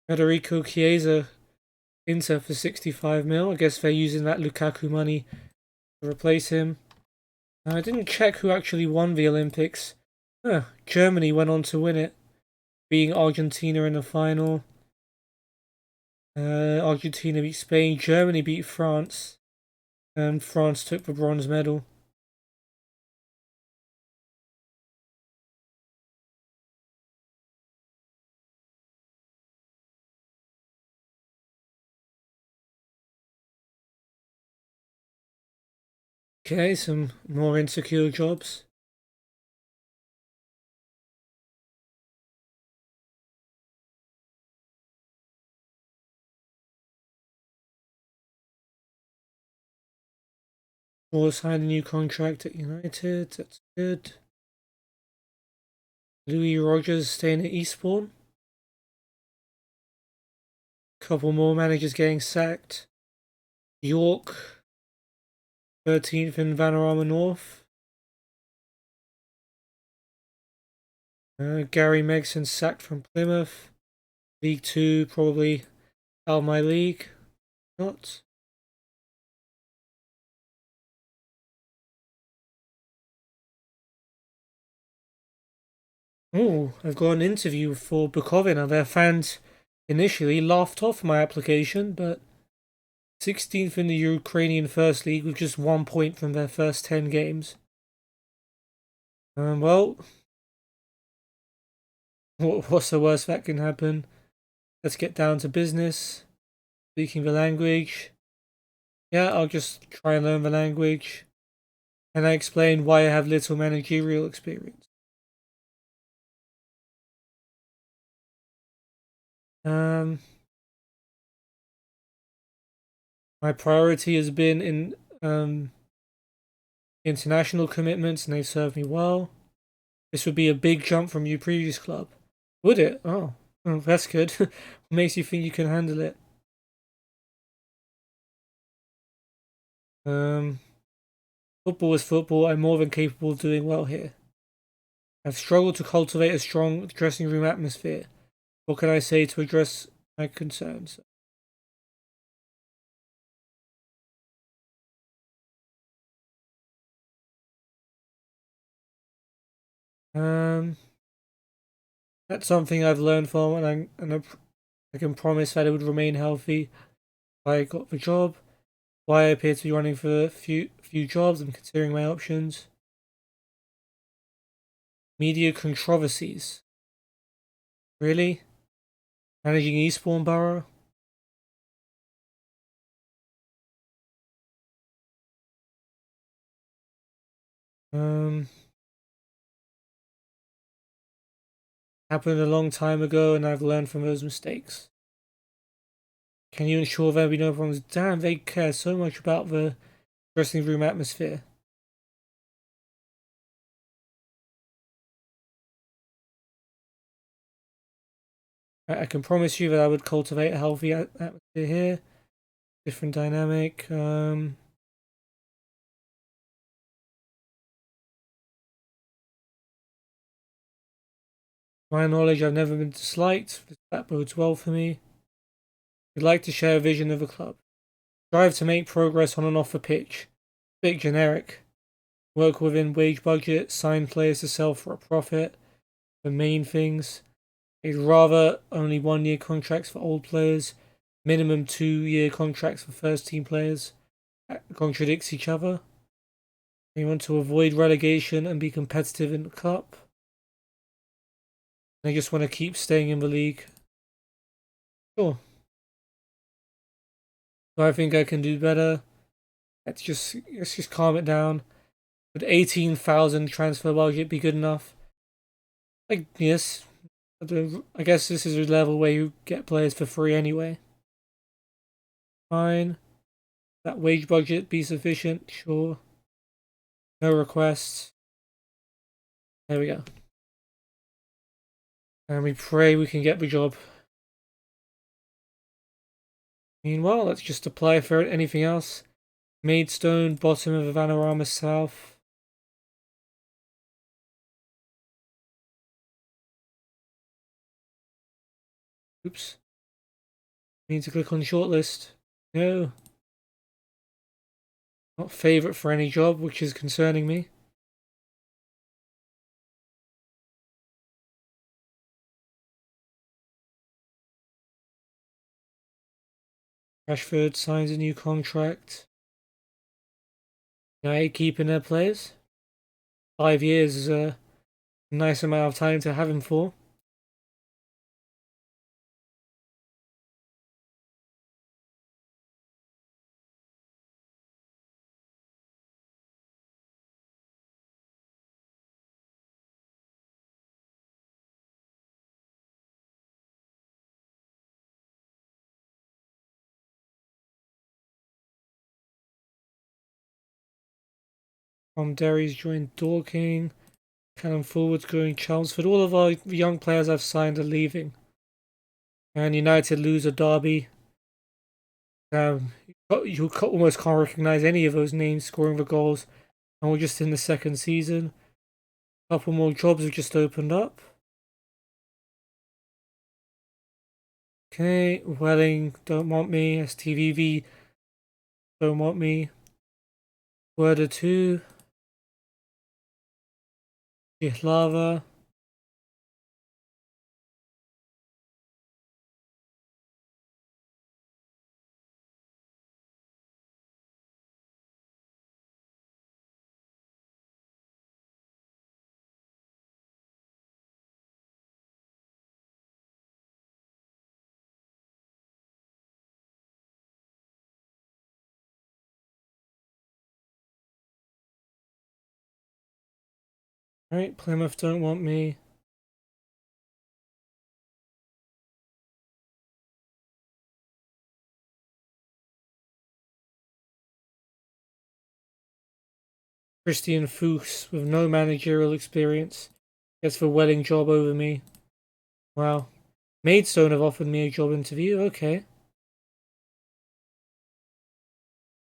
Federico Chiesa Inter for 65 mil. I guess they're using that Lukaku money to replace him. I didn't check who actually won the Olympics. Germany went on to win it, beating Argentina in the final. Argentina beat Spain. Germany beat France. And France took the bronze medal. Okay, some more insecure jobs. Or signed a new contract at United. That's good. Louis Rogers staying at Eastbourne. Couple more managers getting sacked. York, 13th in Vanarama North. Gary Megson sacked from Plymouth. League 2, probably out of my league. Not. Oh, I've got an interview for Bukovina. Their fans initially laughed off my application, but 16th in the Ukrainian First League with just 1 point from their first 10 games. Well, what's the worst that can happen? Let's get down to business. Speaking the language. Yeah, I'll just try and learn the language. And I explain why I have little managerial experience. My priority has been in international commitments, and they served me well. This would be a big jump from your previous club. Would it? Oh, that's good. What makes you think you can handle it? Football is football. I'm more than capable of doing well here. I've struggled to cultivate a strong dressing room atmosphere. What can I say to address my concerns? That's something I've learned from, I can promise that it would remain healthy if I got the job. Why I appear to be running for a few jobs. I'm considering my options. Media controversies. Really? Managing Eastbourne Borough? Happened a long time ago and I've learned from those mistakes. Can you ensure there'll be no problems? Damn, they care so much about the dressing room atmosphere. I can promise you that I would cultivate a healthy atmosphere here. Different dynamic. To my knowledge, I've never been disliked. That bodes well for me. We'd like to share a vision of the club. Strive to make progress on and off the pitch. Bit generic. Work within wage budget. Sign players to sell for a profit. The main things. I'd rather only 1 year contracts for old players. Minimum 2 year contracts for first team players. That contradicts each other. We want to avoid relegation and be competitive in the cup. I just want to keep staying in the league. Sure. Do I think I can do better? Let's just calm it down. Would 18,000 transfer budget be good enough? Like, yes. I guess this is a level where you get players for free anyway. Fine. That wage budget be sufficient? Sure. No requests. There we go. And we pray we can get the job. Meanwhile, let's just apply for anything else. Maidstone, bottom of Vanarama South. Oops. Need to click on shortlist. No. Not favourite for any job, which is concerning me. Rashford signs a new contract. United keeping their players. 5 years is a nice amount of time to have him for. From Derry's joined Dorking. Callum Forward's going Chelmsford. All of our young players I've signed are leaving. And United lose a derby. You almost can't recognise any of those names scoring the goals. And we're just in the second season. A couple more jobs have just opened up. Okay, Welling, don't want me. STVV, don't want me. Werder 2. Lava. Alright, Plymouth don't want me. Christian Fuchs with no managerial experience gets the Welling job over me. Wow. Maidstone have offered me a job interview. Okay.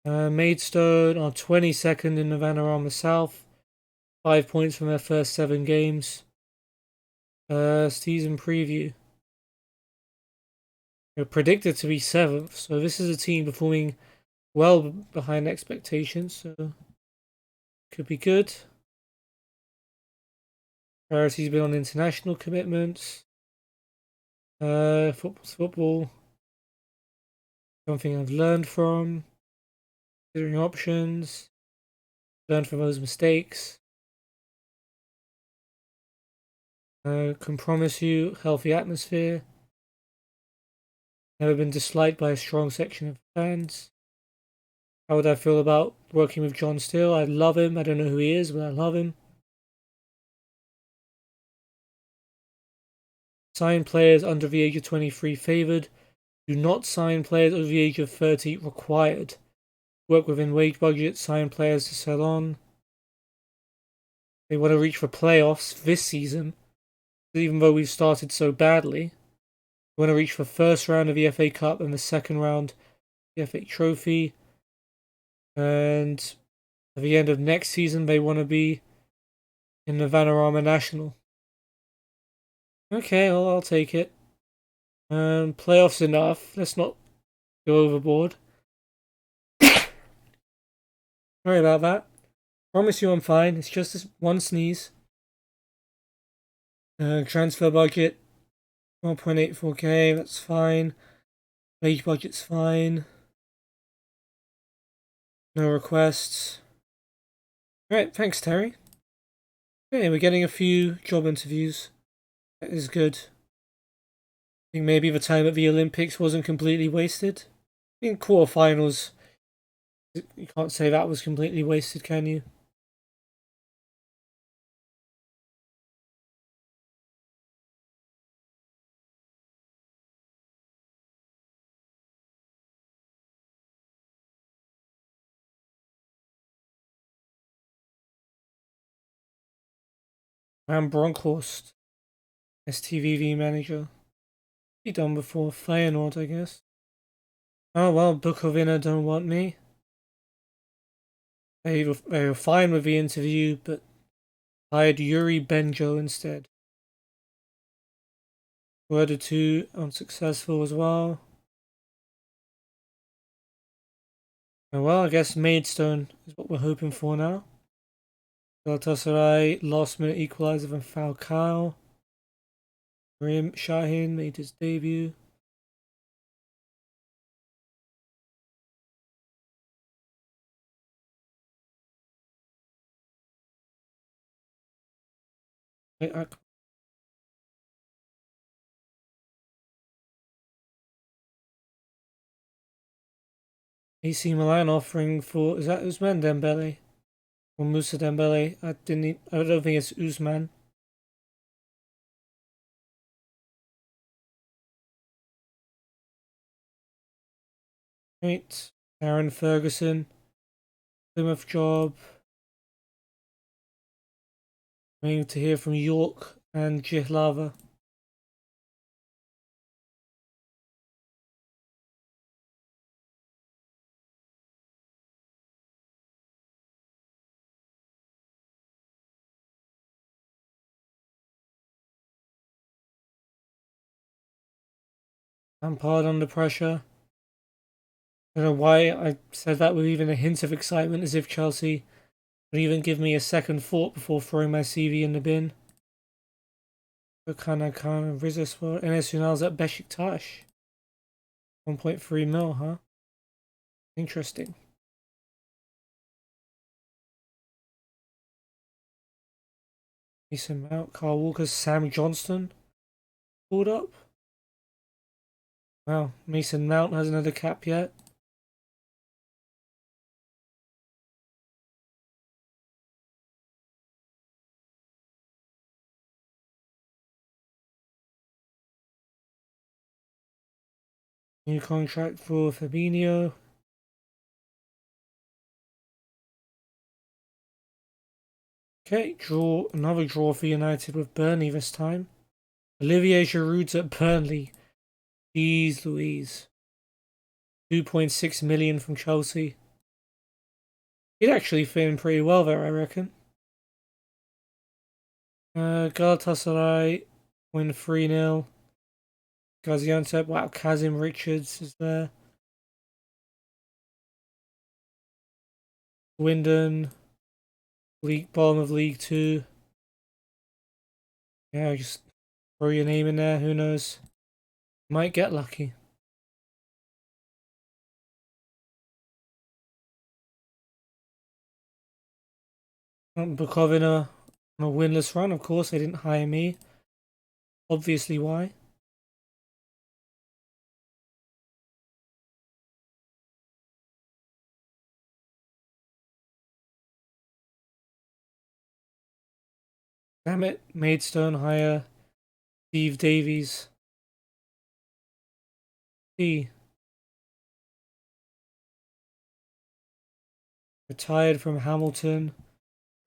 Maidstone are 22nd in the Vanarama South. 5 points from their first 7 games. Season preview. They're predicted to be 7th, so this is a team performing well behind expectations, so could be good. Priority's been on international commitments. Football's football. Something I've learned from. Considering options. Learn from those mistakes. Can promise you healthy atmosphere. Never been disliked by a strong section of fans. How would I feel about working with John Steele? I love him. I don't know who he is, but I love him. Sign players under the age of 23 favoured. Do not sign players over the age of 30 required. Work within wage budget. Sign players to sell on. They want to reach for playoffs this season. Even though we've started so badly. We want to reach for first round of the FA Cup and the second round of the FA Trophy. And at the end of next season, they want to be in the Vanarama National. Okay, I'll take it. Playoffs enough. Let's not go overboard. Sorry about that. Promise you I'm fine. It's just this one sneeze. Transfer budget 1.84k. That's fine. Wage budget's fine. No requests. Alright, thanks Terry. Okay, we're getting a few job interviews. That is good. I think maybe the time at the Olympics wasn't completely wasted. In quarterfinals, You can't say that was completely wasted, can you? And Bronkhorst, STVV manager. He done before Feyenoord, I guess. Oh well, Bukovina don't want me. They were fine with the interview, but hired Yuri Benjo instead. Were the two unsuccessful as well. Oh well, I guess Maidstone is what we're hoping for now. Galatasaray last minute equaliser from Falcao. Rim Shahin made his debut. AC Milan offering for, is that Usman Dembele or Musa Dembele? I don't think it's Usman. Right, Aaron Ferguson, Plymouth job. Waiting to hear from York and Jihlava. Lampard under pressure. I don't know why I said that with even a hint of excitement, as if Chelsea would even give me a second thought before throwing my CV in the bin. Kana Rizespor, NS Unal's at Besiktas. 1.3 mil, huh? Interesting. Mason Mount, Carl Walker, Sam Johnston pulled up. Wow, Mason Mount hasn't had a cap yet. New contract for Fabinho. Okay, another draw for United with Burnley this time. Olivier Giroud's at Burnley. Jeez Louise. 2.6 million from Chelsea. He'd actually fit in pretty well there, I reckon. Galatasaray win 3-0. Gaziantep, wow, Kazim Richards is there. Swindon, bottom of League 2. Yeah, just throw your name in there, who knows. Might get lucky. Bukovina on a winless run, of course, they didn't hire me. Obviously, why? Damn it, Maidstone hire Steve Davies. He retired from Hamilton.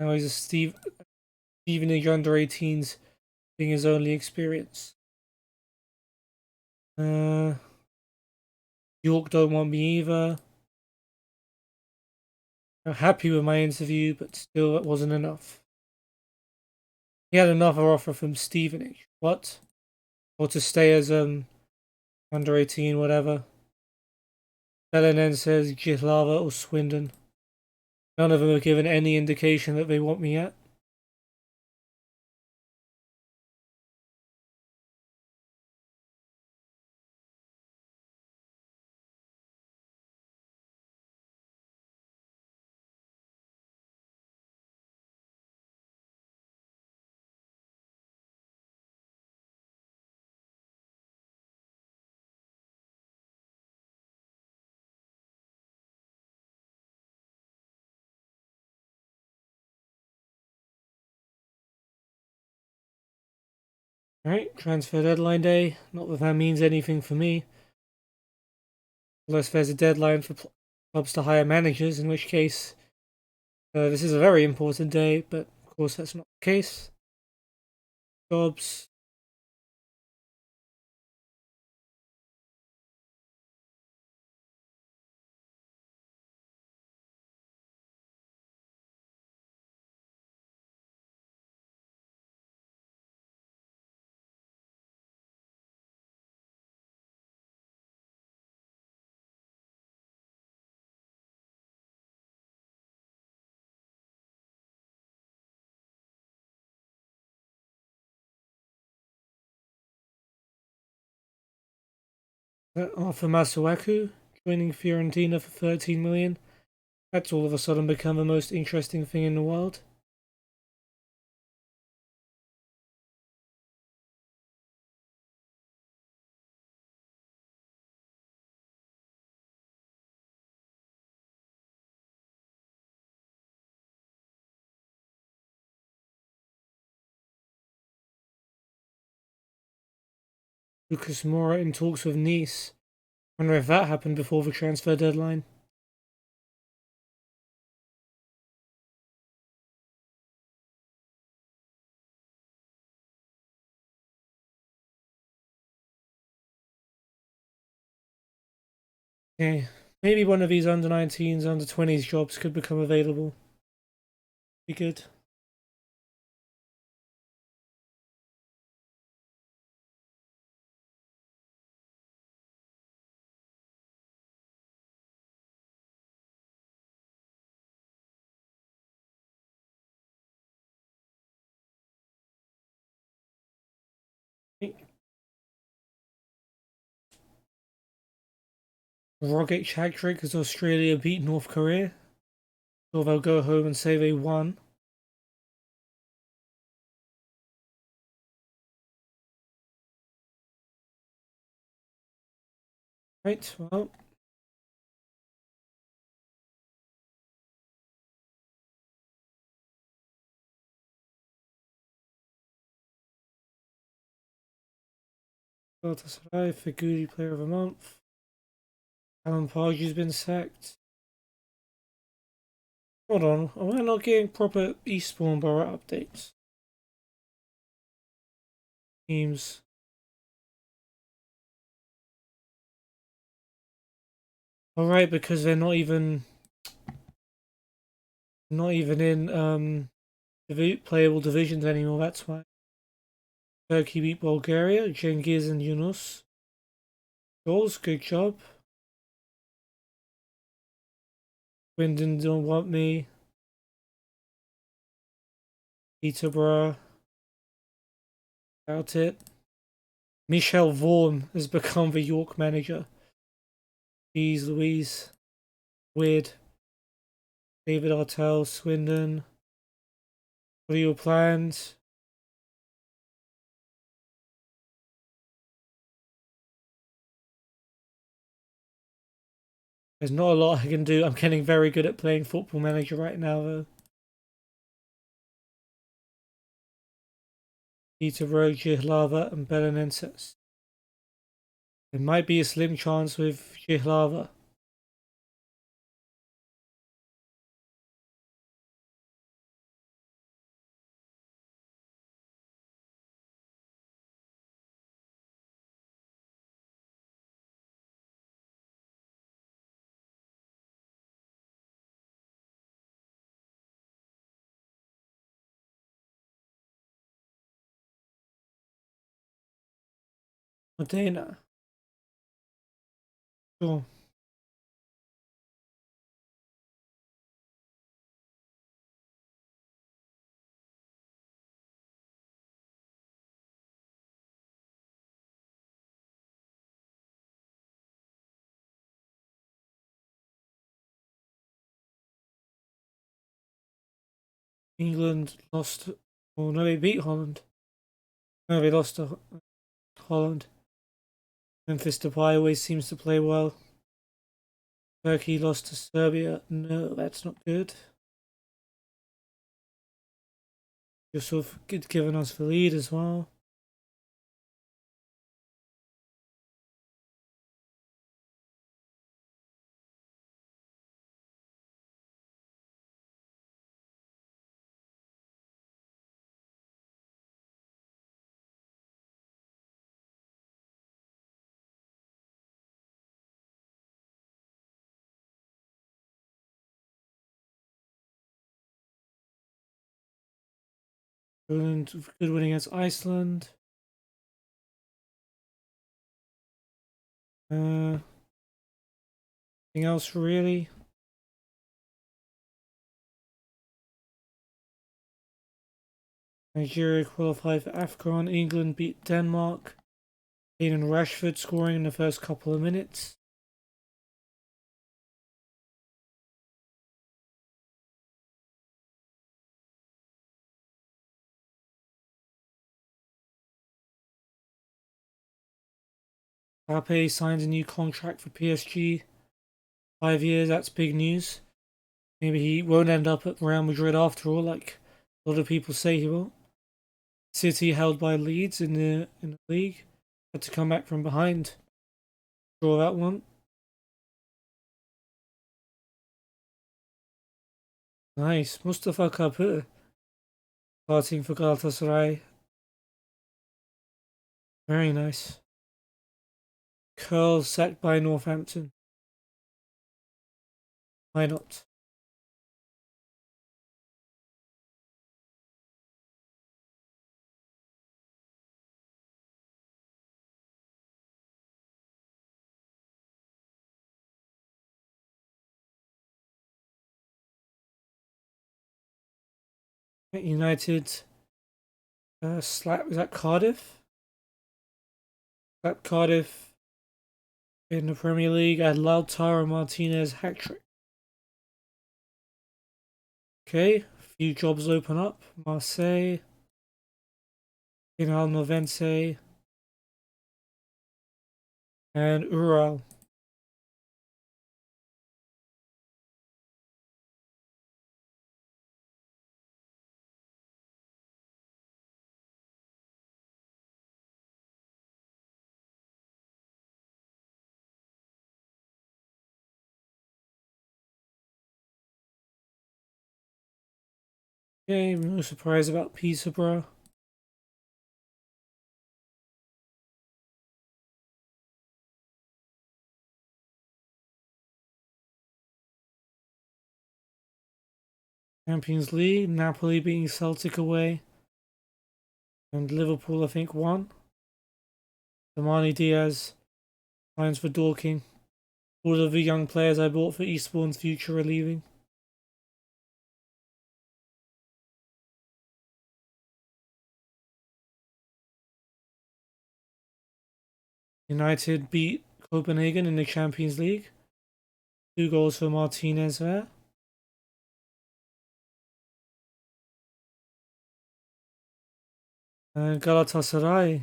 Now he's a Stevenage under 18s being his only experience. York don't want me either. I'm happy with my interview, but still it wasn't enough. He had another offer from Stevenage. What? Or to stay as under 18, whatever. Belen says Jihlava or Swindon. None of them have given any indication that they want me yet. Alright, transfer deadline day. Not that that means anything for me. Unless there's a deadline for clubs to hire managers, in which case this is a very important day, but of course that's not the case. Jobs. Arthur Masuaku joining Fiorentina for 13 million. That's all of a sudden become the most interesting thing in the world. Lucas Moura in talks with Nice. Wonder if that happened before the transfer deadline. Okay, maybe one of these under 19s, under 20s jobs could become available. Be good. Rogic hat-trick as Australia beat North Korea. Or they'll go home and say they won. Right, well. Galatasaray, Figuri Player of the Month. Alan Pardew's been sacked. Hold on, am I not getting proper Eastbourne Borough updates? Teams. Alright, because they're not even in playable divisions anymore, that's why. Turkey beat Bulgaria, Cengiz and Yunus. Goals, good job. Wyndon don't want me. Peterborough. About it. Michel Vaughan has become the York manager. Jeez Louise. Weird. David Artell, Swindon. What are your plans? There's not a lot I can do. I'm getting very good at playing Football Manager right now, though. Peterborough, Jihlava, and Belenenses. There might be a slim chance with Jihlava. Modena. Sure. England lost. Oh no, they beat Holland. No, they lost to Holland. Memphis Depay always seems to play well. Turkey lost to Serbia. No, that's not good. Yusuf given us the lead as well. Good win against Iceland. Anything else really? Nigeria qualified for AFCON. England beat Denmark. Aiden Rashford scoring in the first couple of minutes. Mbappe signed a new contract for PSG. 5 years, that's big news. Maybe he won't end up at Real Madrid after all, like a lot of people say he will. City held by Leeds in the league. Had to come back from behind. Draw that one. Nice. Mustafa Kapı starting for Galatasaray. Very nice. Curl sacked by Northampton. Why not? United slap, was that Cardiff? Slap Cardiff in the Premier League. I had Lautaro Martinez hat trick. Okay, a few jobs open up. Marseille, Real Novense, and Ural. Okay, no surprise about Peterborough. Champions League, Napoli beating Celtic away. And Liverpool, I think, won. Damani Diaz signs for Dorking. All of the young players I bought for Eastbourne's future are leaving. United beat Copenhagen in the Champions League. 2 goals for Martinez there. And Galatasaray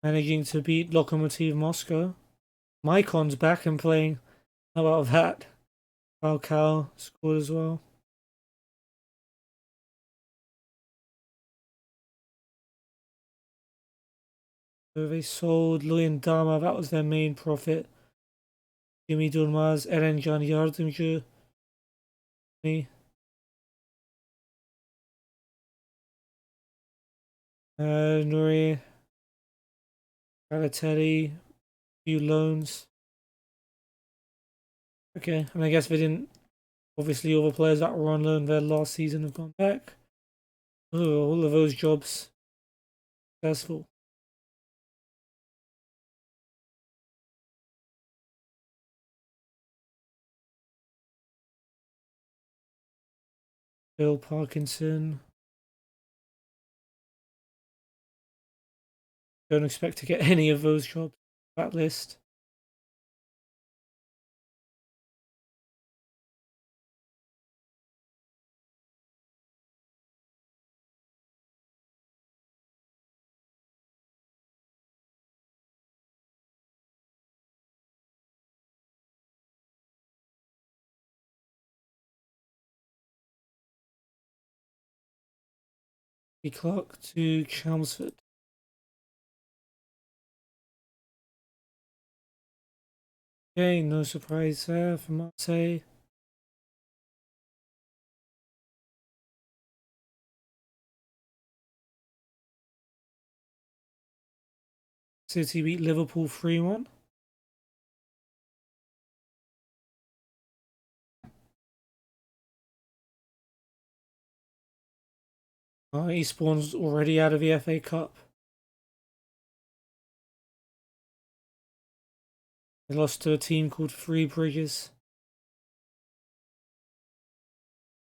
managing to beat Lokomotiv Moscow. Maikon's back and playing. How about that? Falcao scored as well. So they sold Luyan Dama, that was their main profit. Jimmy Durmaz, Erencan Yardımcı. Nuri, Balotelli, few loans. Okay, and I guess they didn't. Obviously, all the players that were on loan there last season have gone back. Oh, all of those jobs successful. Bill Parkinson. Don't expect to get any of those jobs. That list. Clark to Chelmsford. Okay, no surprise there for Marseille. City beat Liverpool 3-1. Eastbourne's already out of the FA Cup. They lost to a team called Three Bridges.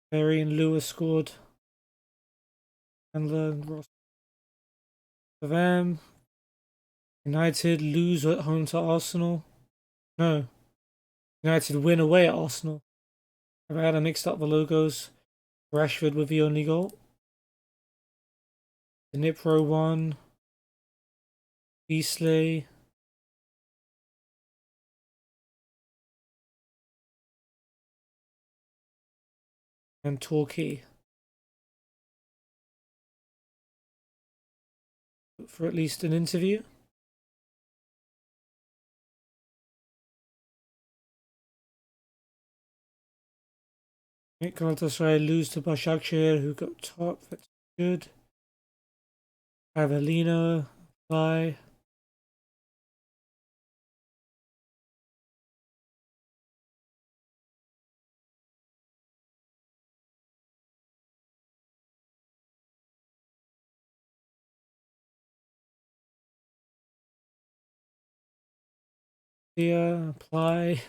Berry and Lewis scored. And Ross. For them, United lose at home to Arsenal. No, United win away at Arsenal. I've had mixed up the logos. Rashford with the only goal. The Nipro won. Beasley. And Torquay. For at least an interview. Galatasaray lose to Başakşehir, who got top. That's good. Avellino, fly. Yeah, apply.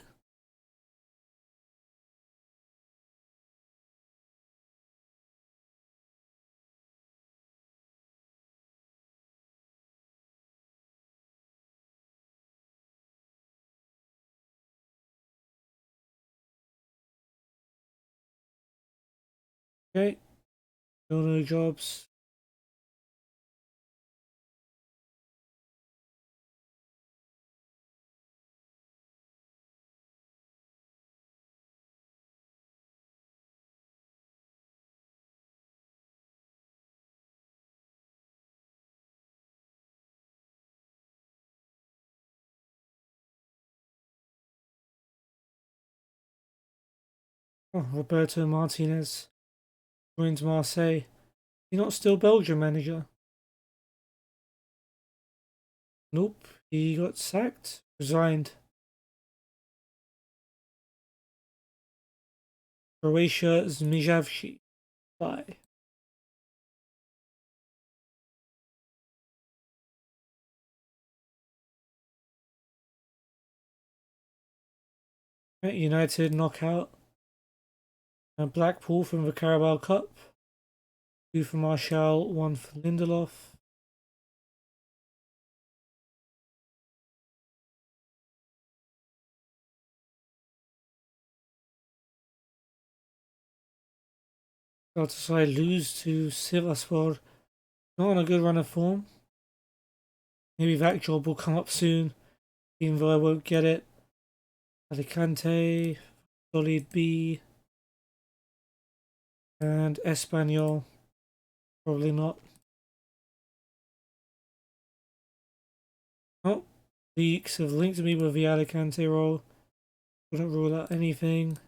Okay. No jobs. Oh, Roberto Martinez joins Marseille. He's not still Belgium manager. Nope, he got sacked, resigned. Croatia Zmijavci. Bye. United knockout. And Blackpool from the Carabao Cup. 2 for Martial, 1 for Lindelof. Galatasaray lose to Sivasspor. Not on a good run of form. Maybe that job will come up soon, even though I won't get it. Alicante, Solid B, and Espanyol. Probably not. Oh, leaks have linked me with the Alicante role. Wouldn't rule out anything.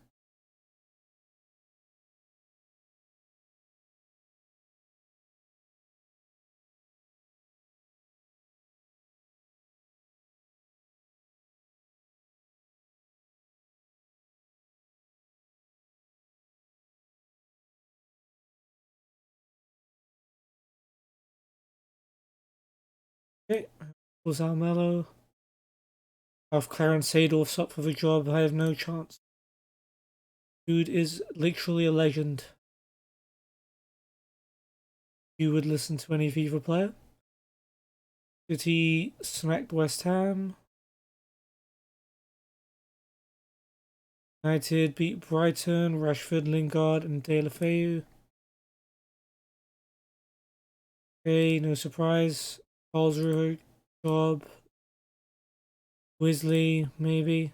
Okay, was Almelo. If Clarence Seedorf's up for the job, I have no chance. Dude is literally a legend. You would listen to any FIFA player. City smacked West Ham. United beat Brighton, Rashford, Lingard, and De La Feu. Okay, no surprise. Karlsruhe job. Wisley, maybe.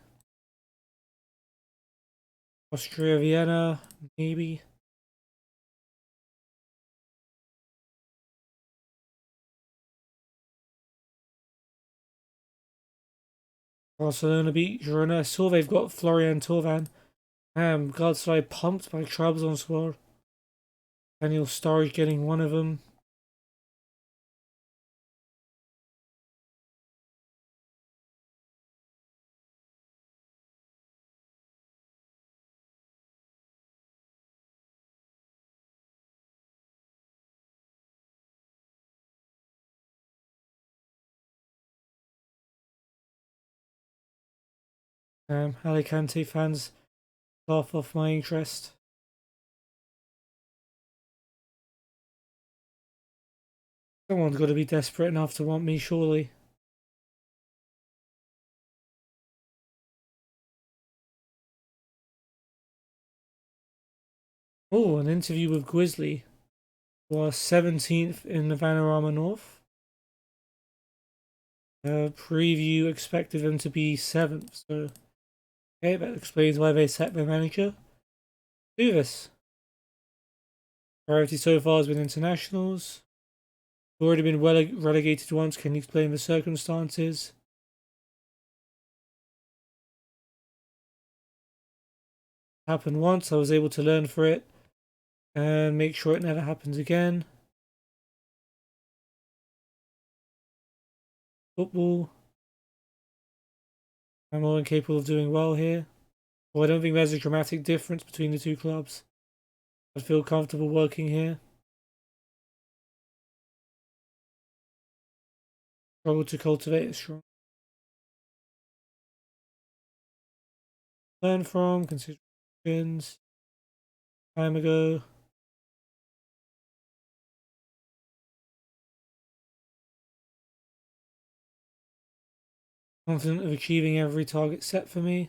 Austria Vienna, maybe. Barcelona beat Girona. I saw they've got Florian Thauvin. Galatasaray pumped by Trabzonspor. Daniel Sturridge getting one of them. Alicante fans laugh off my interest. Someone's got to be desperate enough to want me, surely. Oh, an interview with Grizzly was 17th in the Vanarama North. Preview expected them to be 7th, so okay, that explains why they sacked their manager. Do this. Priority so far has been internationals. Already been relegated once. Can you explain the circumstances? Happened once. I was able to learn for it and make sure it never happens again. Football. I'm more incapable of doing well here. Well, I don't think there's a dramatic difference between the two clubs. I feel comfortable working here. Struggle to cultivate a strong. Learn from considerations. Time ago. Confident of achieving every target set for me.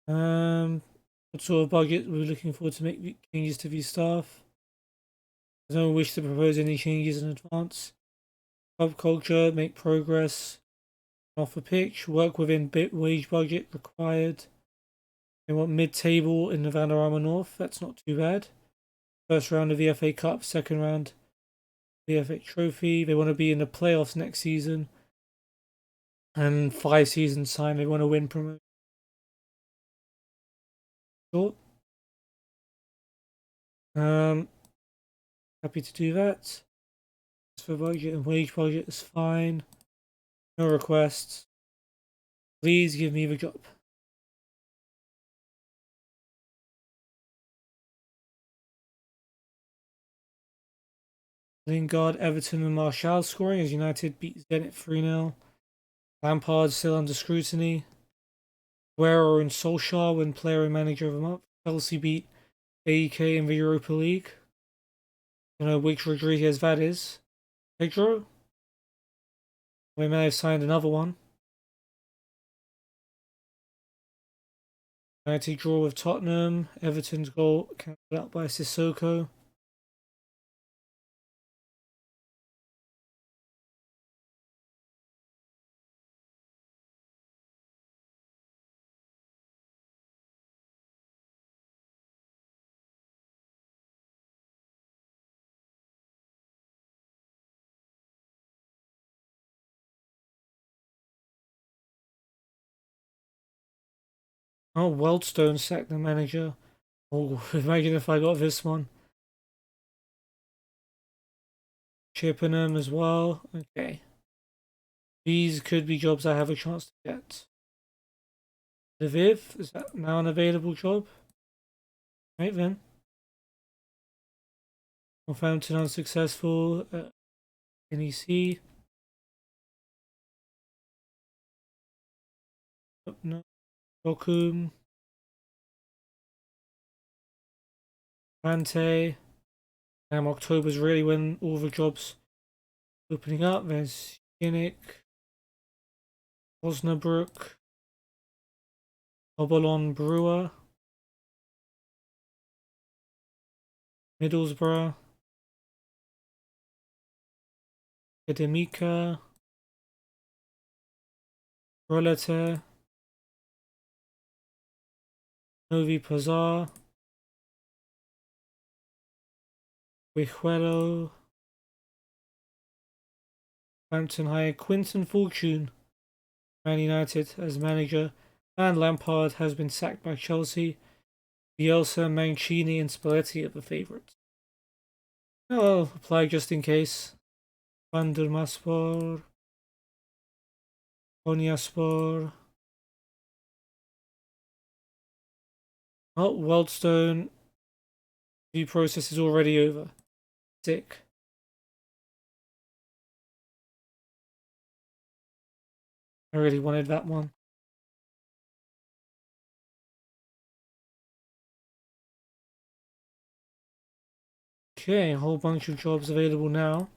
What sort of budget we're looking for to make changes to the staff? There's no wish to propose any changes in advance. Club culture, make progress. Off the pitch, work within wage budget required. They want mid-table in the Vanarama North. That's not too bad. First round of the FA Cup, second round the FA Trophy. They want to be in the playoffs next season. And 5 seasons time, they want to win promotion. Sure. Happy to do that. As for budget and wage budget is fine. No requests. Please give me the job. Lingard, Everton and Martial scoring as United beat Zenit 3-0. Lampard still under scrutiny. Guerrero and Solskjaer win player and manager of the month. Chelsea beat AEK in the Europa League. I don't know which Rodriguez that is. Pedro? We may have signed another one. United draw with Tottenham. Everton's goal cancelled out by Sissoko. Oh, Weldstone sacked the manager. Oh, imagine if I got this one. Chippenham as well. Okay. These could be jobs I have a chance to get. Lviv, is that now an available job? Right then. Northampton unsuccessful. NEC. Oh, no. Bochum. Ante. October's really when all the jobs opening up. There's Yannick. Osnabrück. Obolon Brewer. Middlesbrough. Academica. Rolete. Novi Pazar. Vijuelo. Hampton hire Quinton Fortune, Man United, as manager, and Lampard has been sacked by Chelsea. Bielsa, Mancini, and Spalletti are the favourites. I'll apply just in case. Vandermaspor. Konyaspor. Oh, Weldstone. The process is already over. Sick. I really wanted that one. Okay, a whole bunch of jobs available now.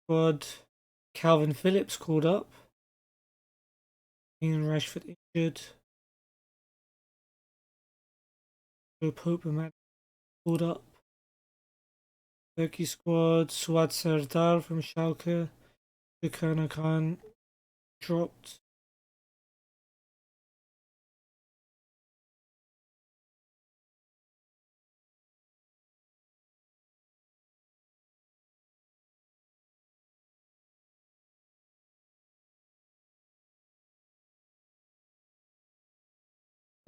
Squad. Calvin Phillips called up. Ian Rashford injured. Joe Pope and Matt called up. Turkey squad. Suad Serdar from Schalke. Gurkan Khan dropped.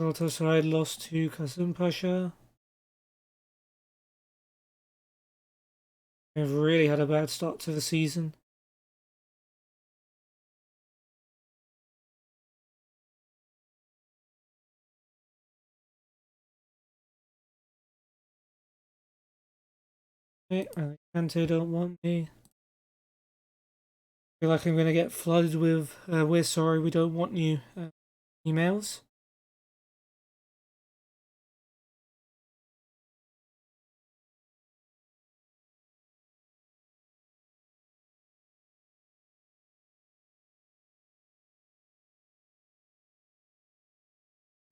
Galatasaray lost to Kasım Pasha. They've really had a bad start to the season. Okay, Kante don't want me. I feel like I'm gonna get flooded with "We're sorry, we don't want you" emails.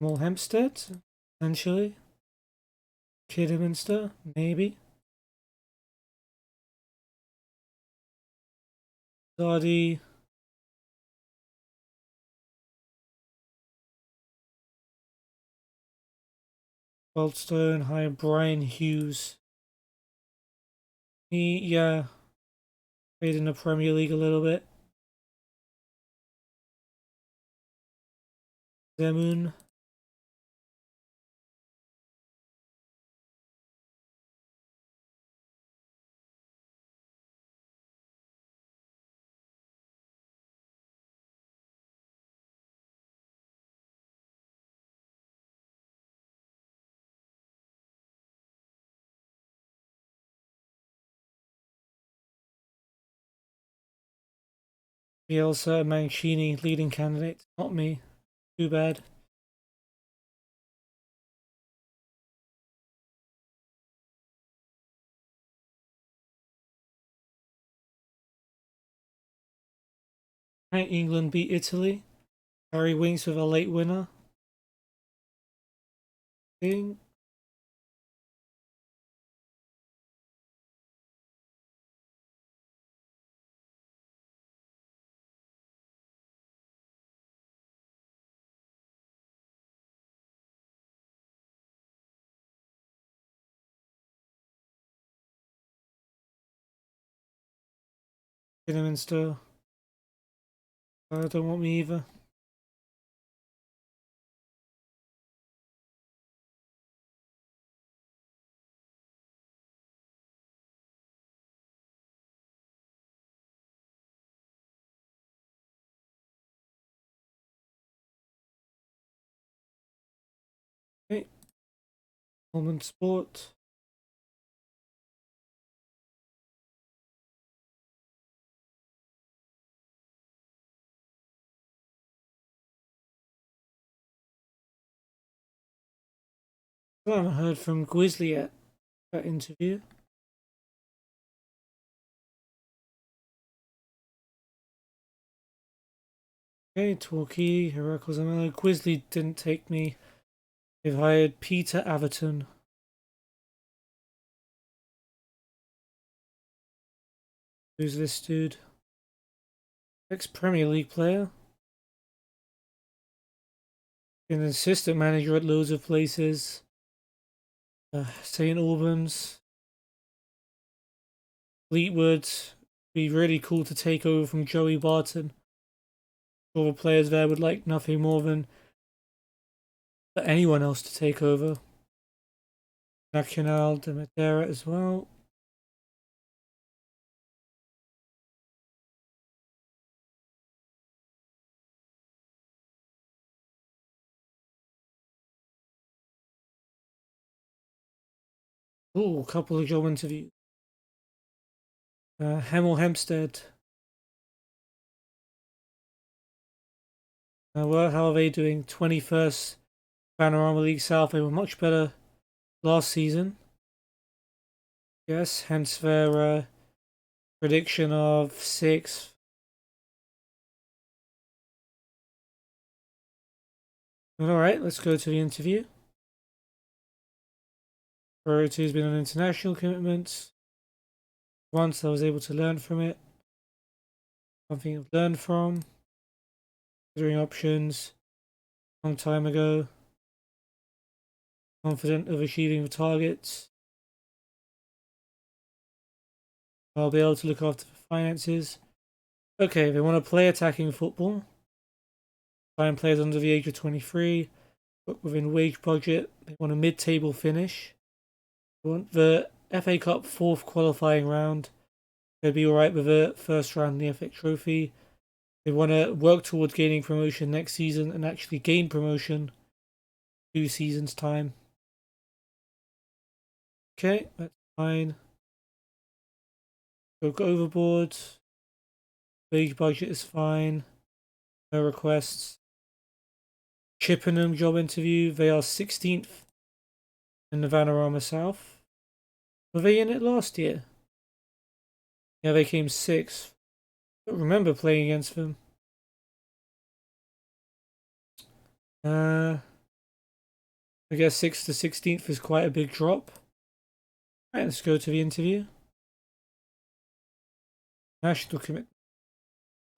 Well, Hempstead, potentially. Kidderminster, maybe. Zardy. Goldstone, hi, Brian Hughes. Yeah, played in the Premier League a little bit. Zemun. Bielsa, Mancini, leading candidate. Not me. Too bad. Right, England beat Italy. Harry Winks with a late winner. Thing. Kidderminster. Don't want me either. Okay. Common Sport. I haven't heard from Grizzly yet. That interview. Okay, Torquay, Heracles Amelo. Grizzly didn't take me. They've hired Peter Averton. Who's this dude? Ex-Premier League player. An assistant manager at loads of places. St. Albans. Fleetwood. Be really cool to take over from Joey Barton. All the players there would like nothing more than for anyone else to take over. Nacional de Madeira as well. Oh, a couple of job interviews. Hemel Hempstead. Well, how are they doing? 21st Panorama League South. They were much better last season. Yes, hence their prediction of 6th. Alright, let's go to the interview. Priority has been on international commitments. Once I was able to learn from it. Something I've learned from. Considering options. Long time ago. Confident of achieving the targets. I'll be able to look after the finances. Okay, they want to play attacking football. Sign players under the age of 23. Work within wage budget. They want a mid-table finish. They want the FA Cup 4th qualifying round. They'll be alright with the first round in the FA Trophy. They want to work towards gaining promotion next season and actually gain promotion 2 seasons' time. Okay, that's fine. Go overboard. Wage budget is fine. No requests. Chippenham job interview. They are 16th in the Vanarama South. Were they in it last year? Yeah, they came 6th. I don't remember playing against them. I guess 6th to 16th is quite a big drop. Right, let's go to the interview. National commitment.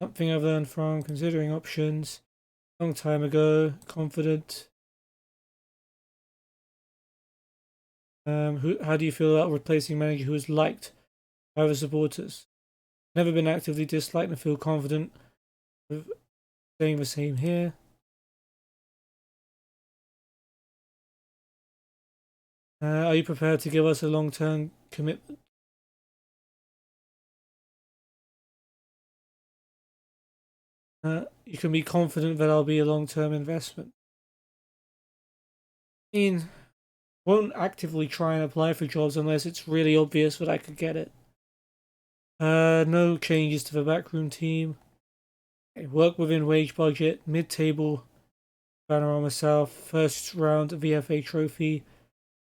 Something I've learned from considering options. Long time ago. Confident. How do you feel about replacing a manager who is liked by the supporters? Never been actively disliked and feel confident with saying the same here. Are you prepared to give us a long-term commitment? You can be confident that I'll be a long-term investment. I mean, won't actively try and apply for jobs unless it's really obvious that I could get it. No changes to the backroom team. Okay, work within wage budget, mid-table, Panorama South, first round of the FA Trophy.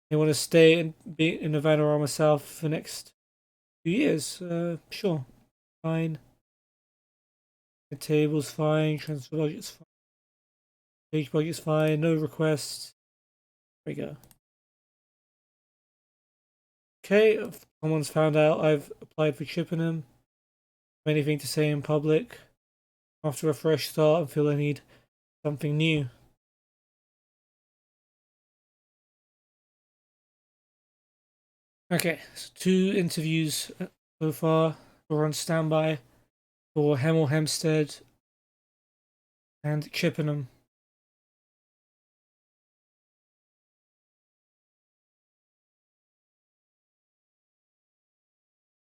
They want to stay and be in the Panorama South for the next 2 years. Sure, fine. Mid-table's fine, transfer budget's fine. Wage budget's fine, no requests. There we go. Okay, if someone's found out I've applied for Chippenham. Anything to say in public? After a fresh start, I feel I need something new. Okay, so 2 interviews so far. We're on standby for Hemel Hempstead and Chippenham.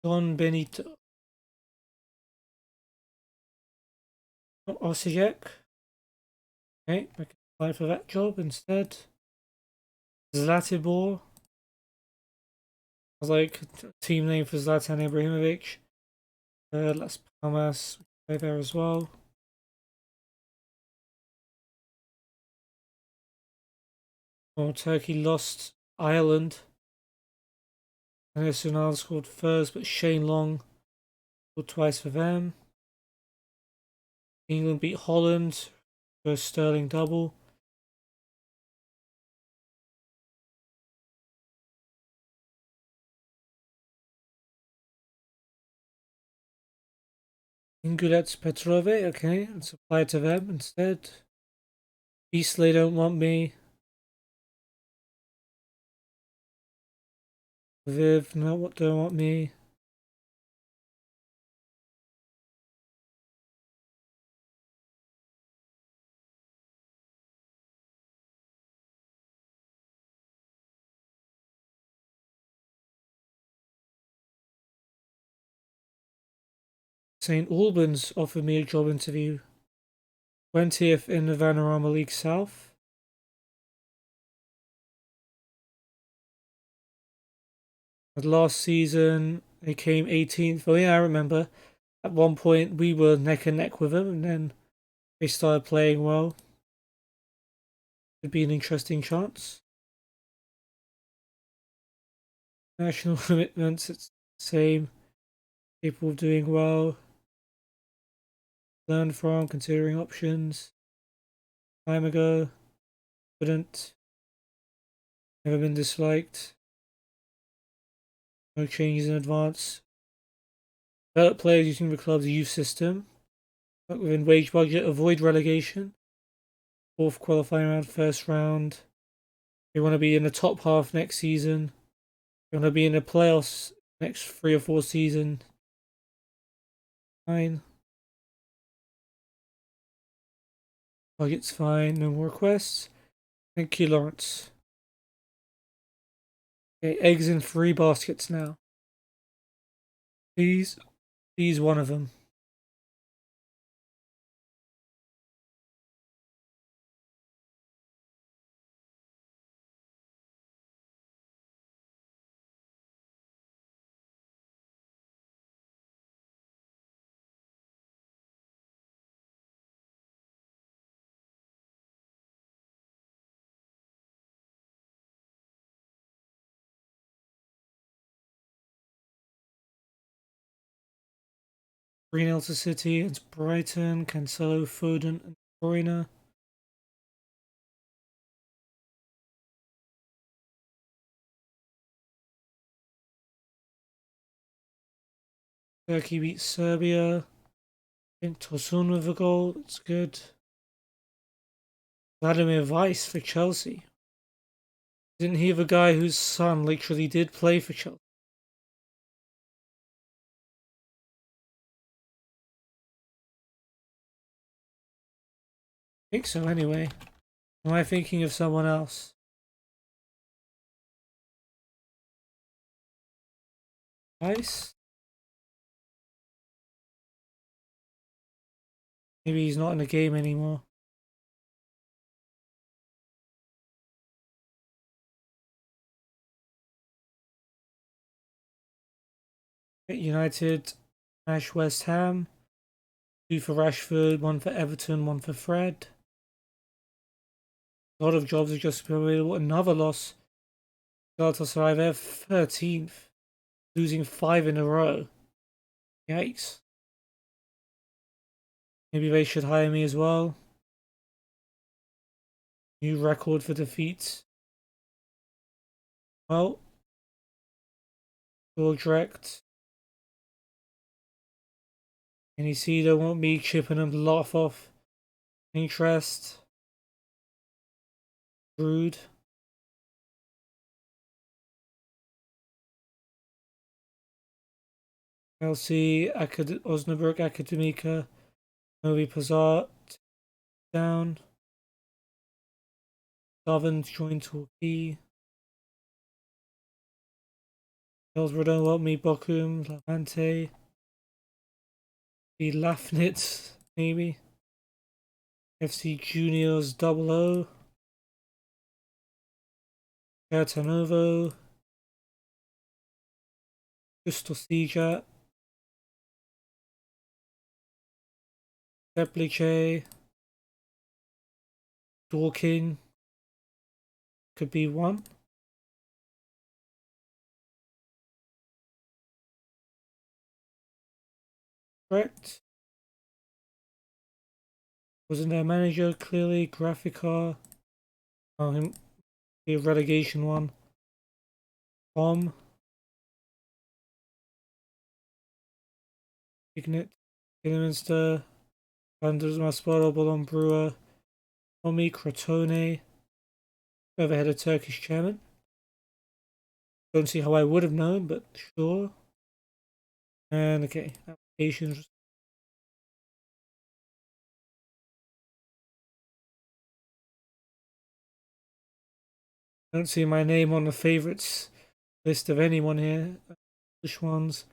Don Benito. Osijek. Okay, I can apply for that job instead. Zlatibor. I was like a team name for Zlatan Ibrahimovic. Las Palmas, play there as well. Oh, Turkey lost Ireland. Nacional scored first, but Shane Long scored twice for them. England beat Holland for a Sterling double. Ingulets Petrove, okay, let's apply to them instead. Beasley don't want me. Viv, no, what don't want me. St. Albans offered me a job interview. 20th in the Vanarama League South. But last season they came 18th. Oh yeah, I remember. At one point we were neck and neck with them, and then they started playing well. It'd be an interesting chance. National commitments, it's the same. Capable of doing well. Learn from, considering options. Time ago. Couldn't. Never been disliked. No changes in advance. Develop players using the club's youth system. Work within wage budget. Avoid relegation. Fourth qualifying round, first round. They want to be in the top half next season. They want to be in the playoffs next 3 or 4 seasons. Fine. Budget's fine. No more requests. Thank you, Lawrence. Okay, eggs in 3 baskets now. Please one of them. Green to City, it's Brighton, Cancelo, Foden, and De Bruyne. Turkey beats Serbia. I think Tosun with a goal, it's good. Vladimir Weiss for Chelsea. Didn't he the guy whose son literally did play for Chelsea? I think so anyway. Am I thinking of someone else? Weiss? Maybe he's not in the game anymore. United, Ash West Ham. 2 for Rashford, 1 for Everton, 1 for Fred. A lot of jobs have just been available. Another loss. Galatasaray, they're 13th. Losing 5 in a row. Yikes. Maybe they should hire me as well. New record for defeats. Well, direct. And you see, they want me chipping them lot off interest. Rude. Chelsea, Osnabrück, Akademika, Novi Pazar down. Southern joined Torquay. Hillsborough don't want me, Bochum, Levante. The Lafnitz, maybe. FC Juniors 00. Bertanovo. Crystal Sija. Teplice. Dorking. Could be one. Correct. Wasn't their manager clearly? Graphica. Oh, him. The relegation one. Tom. Ignit. Kidderminster. Vanders Masparo, Bolon Brewer. Tommy Crotone. Ever had a Turkish chairman. Don't see how I would have known, but sure. And okay, applications. Don't see my name on the favourites list of anyone here. English ones.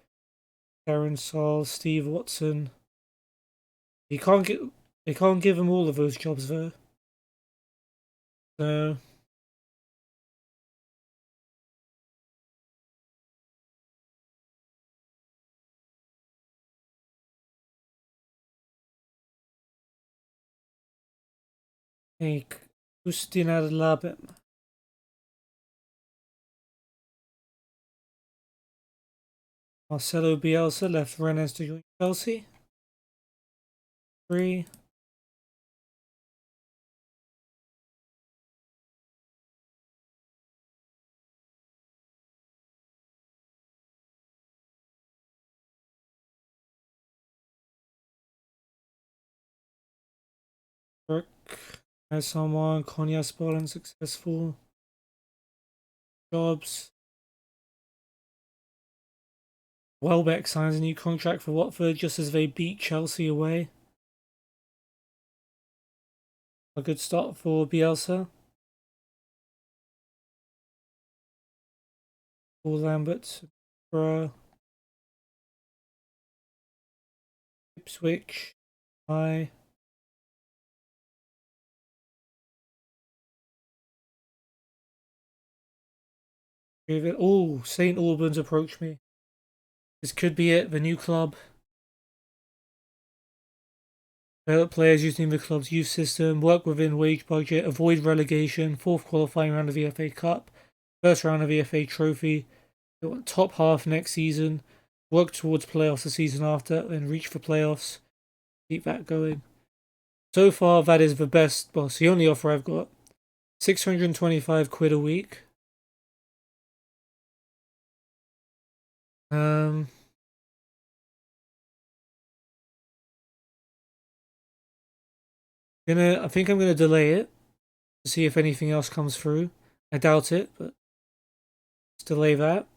Darren Saul, Steve Watson. They can't give him all of those jobs though. So Hey, Kustina Labem. Marcelo Bielsa left Rennes to join Chelsea. 3. Burke has someone. Konya Sport successful. Jobs. Welbeck signs a new contract for Watford just as they beat Chelsea away. A good start for Bielsa. Paul Lambert. Bro. Ipswich. Hi. Oh, St. Albans approached me. This could be it, the new club. Develop players using the club's youth system, work within wage budget, avoid relegation, fourth qualifying round of the FA Cup, first round of the FA Trophy, they want top half next season, work towards playoffs the season after, and reach for playoffs. Keep that going. So far, that is the best, well, it's the only offer I've got. 625 quid a week. I think I'm gonna delay it to see if anything else comes through. I doubt it, but let's delay that.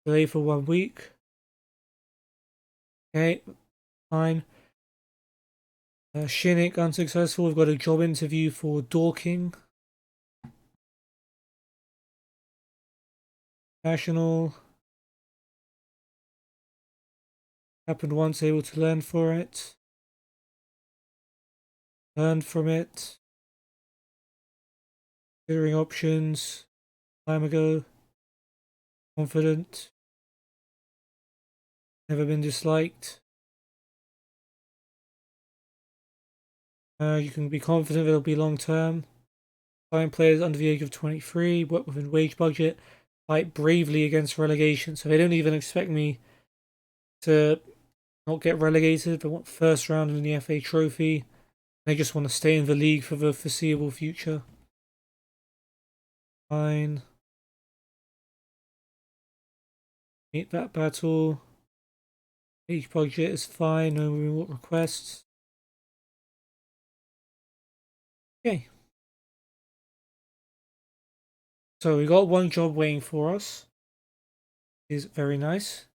Delay for 1 week. Okay, fine. Shinnick unsuccessful. We've got a job interview for Dorking. National. Happened once, able to learn for it. Learned from it. Considering options. Time ago. Confident. Never been disliked. You can be confident it'll be long term. Find players under the age of 23. Work within wage budget. Fight bravely against relegation. So they don't even expect me to not get relegated. They want first round in the FA Trophy. They just want to stay in the league for the foreseeable future. Fine. Meet that battle. Each budget is fine. No remote requests. Okay. So we got one job waiting for us. Is very nice.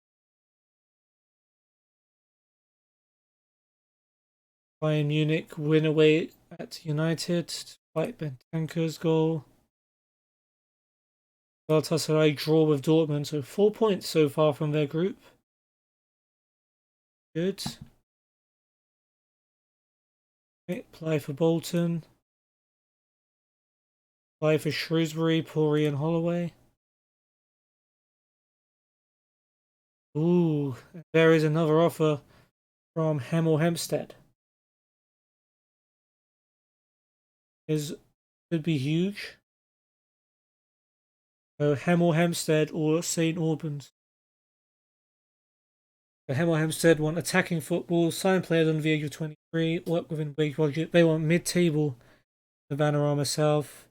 Bayern Munich win away at United despite Bentancur's goal. Galatasaray draw with Dortmund, so 4 points so far from their group. Good. Okay, apply for Bolton. Apply for Shrewsbury, Pori and Holloway. Ooh, there is another offer from Hemel Hempstead. Could be huge. So Hemel Hempstead or St Albans. So Hemel Hempstead want attacking football, sign players under the age of 23, work within wage budget. They want mid-table the Vanarama South,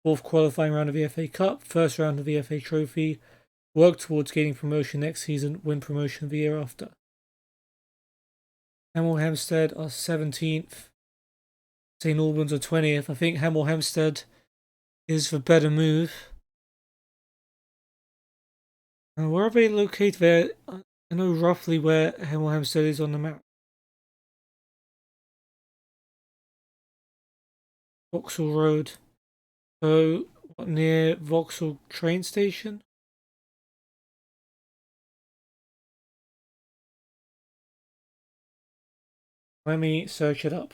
fourth qualifying round of the FA Cup, first round of the FA Trophy, work towards gaining promotion next season, win promotion the year after. Hemel Hempstead are 17th. St Albans are 20th. I think Hemel Hempstead is the better move. Where are they located there? I know roughly where Hemel Hempstead is on the map. Vauxhall Road. So, near Vauxhall train station? Let me search it up.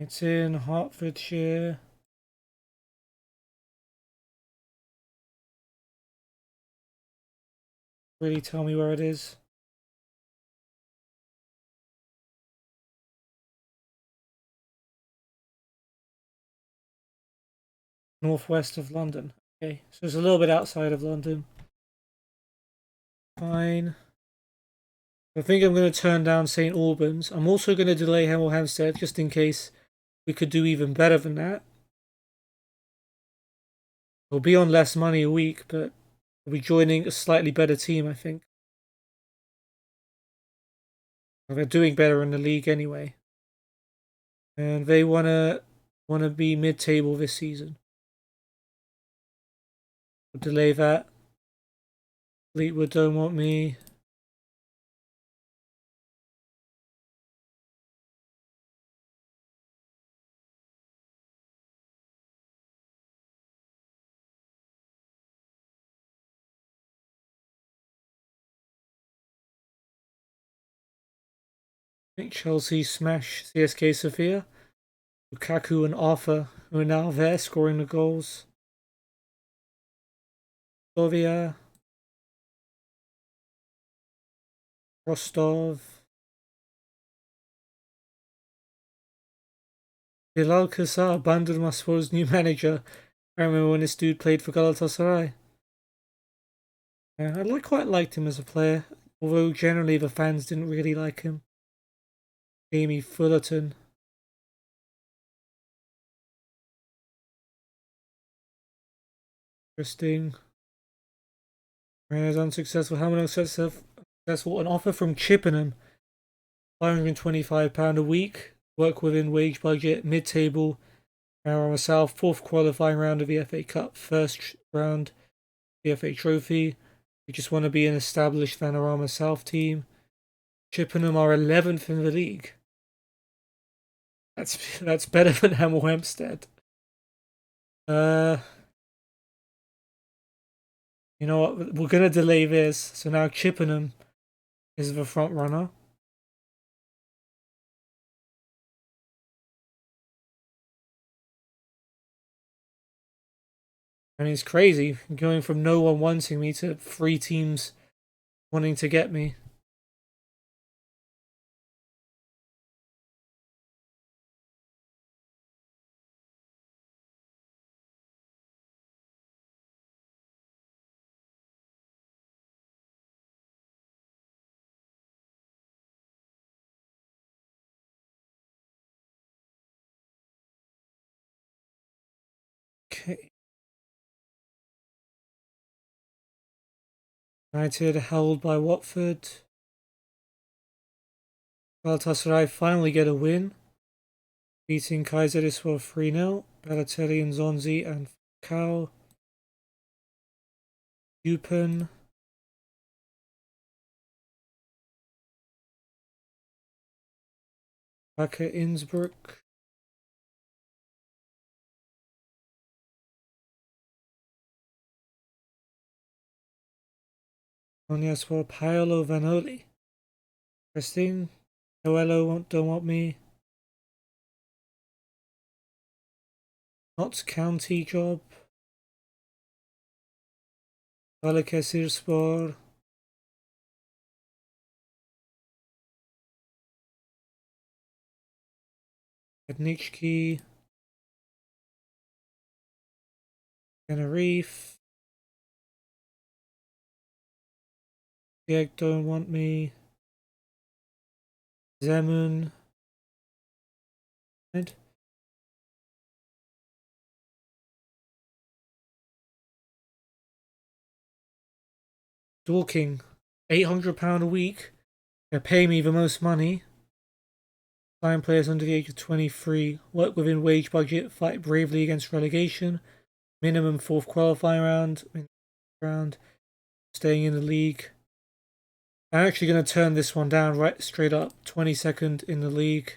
It's in Hertfordshire. really tell me where it is. Northwest of London. Okay, so it's a little bit outside of London. Fine. I think I'm going to turn down St Albans. I'm also going to delay Hemel Hempstead just in case we could do even better than that. We'll be on less money a week, but we'll be joining a slightly better team, I think. They're doing better in the league anyway. And they wanna be mid-table this season. We'll delay that. Fleetwood don't want me. I think Chelsea smash CSK Sofia. Lukaku and Arthur, who are now there scoring the goals. Slavia. Rostov. Bilal Kassar, Bandırmaspor's new manager. I remember when this dude played for Galatasaray. I quite liked him as a player, although generally the fans didn't really like him. Jamie Fullerton. Interesting. Whereas unsuccessful, how many successful? An offer from Chippenham, £525 a week, work within wage budget, mid-table, Panorama South, fourth qualifying round of the FA Cup, first round, the FA Trophy. We just want to be an established Panorama South team. Chippenham are 11th in the league. That's better than Hemel Hempstead. You know what? We're gonna delay this. So now Chippenham is the front runner. And it's crazy going from no one wanting me to 3 teams wanting to get me. Okay. United held by Watford. Galatasaray finally get a win, beating Kayserispor 3-0. Balotelli and Zonzi and Falcao. Eupen. Wacker Innsbruck. Konyaspor Paolo Vanoli. Interesting. Noello don't want me. Notts County job. Balıkesirspor. Ednichki. Tenerife. Dieg don't want me. Zemun. And Dorking. £800 a week. They pay me the most money. Sign players under the age of 23. Work within wage budget. Fight bravely against relegation. Minimum 4th qualifying round. Staying in the league. I'm actually going to turn this one down right straight up. 22nd in the league.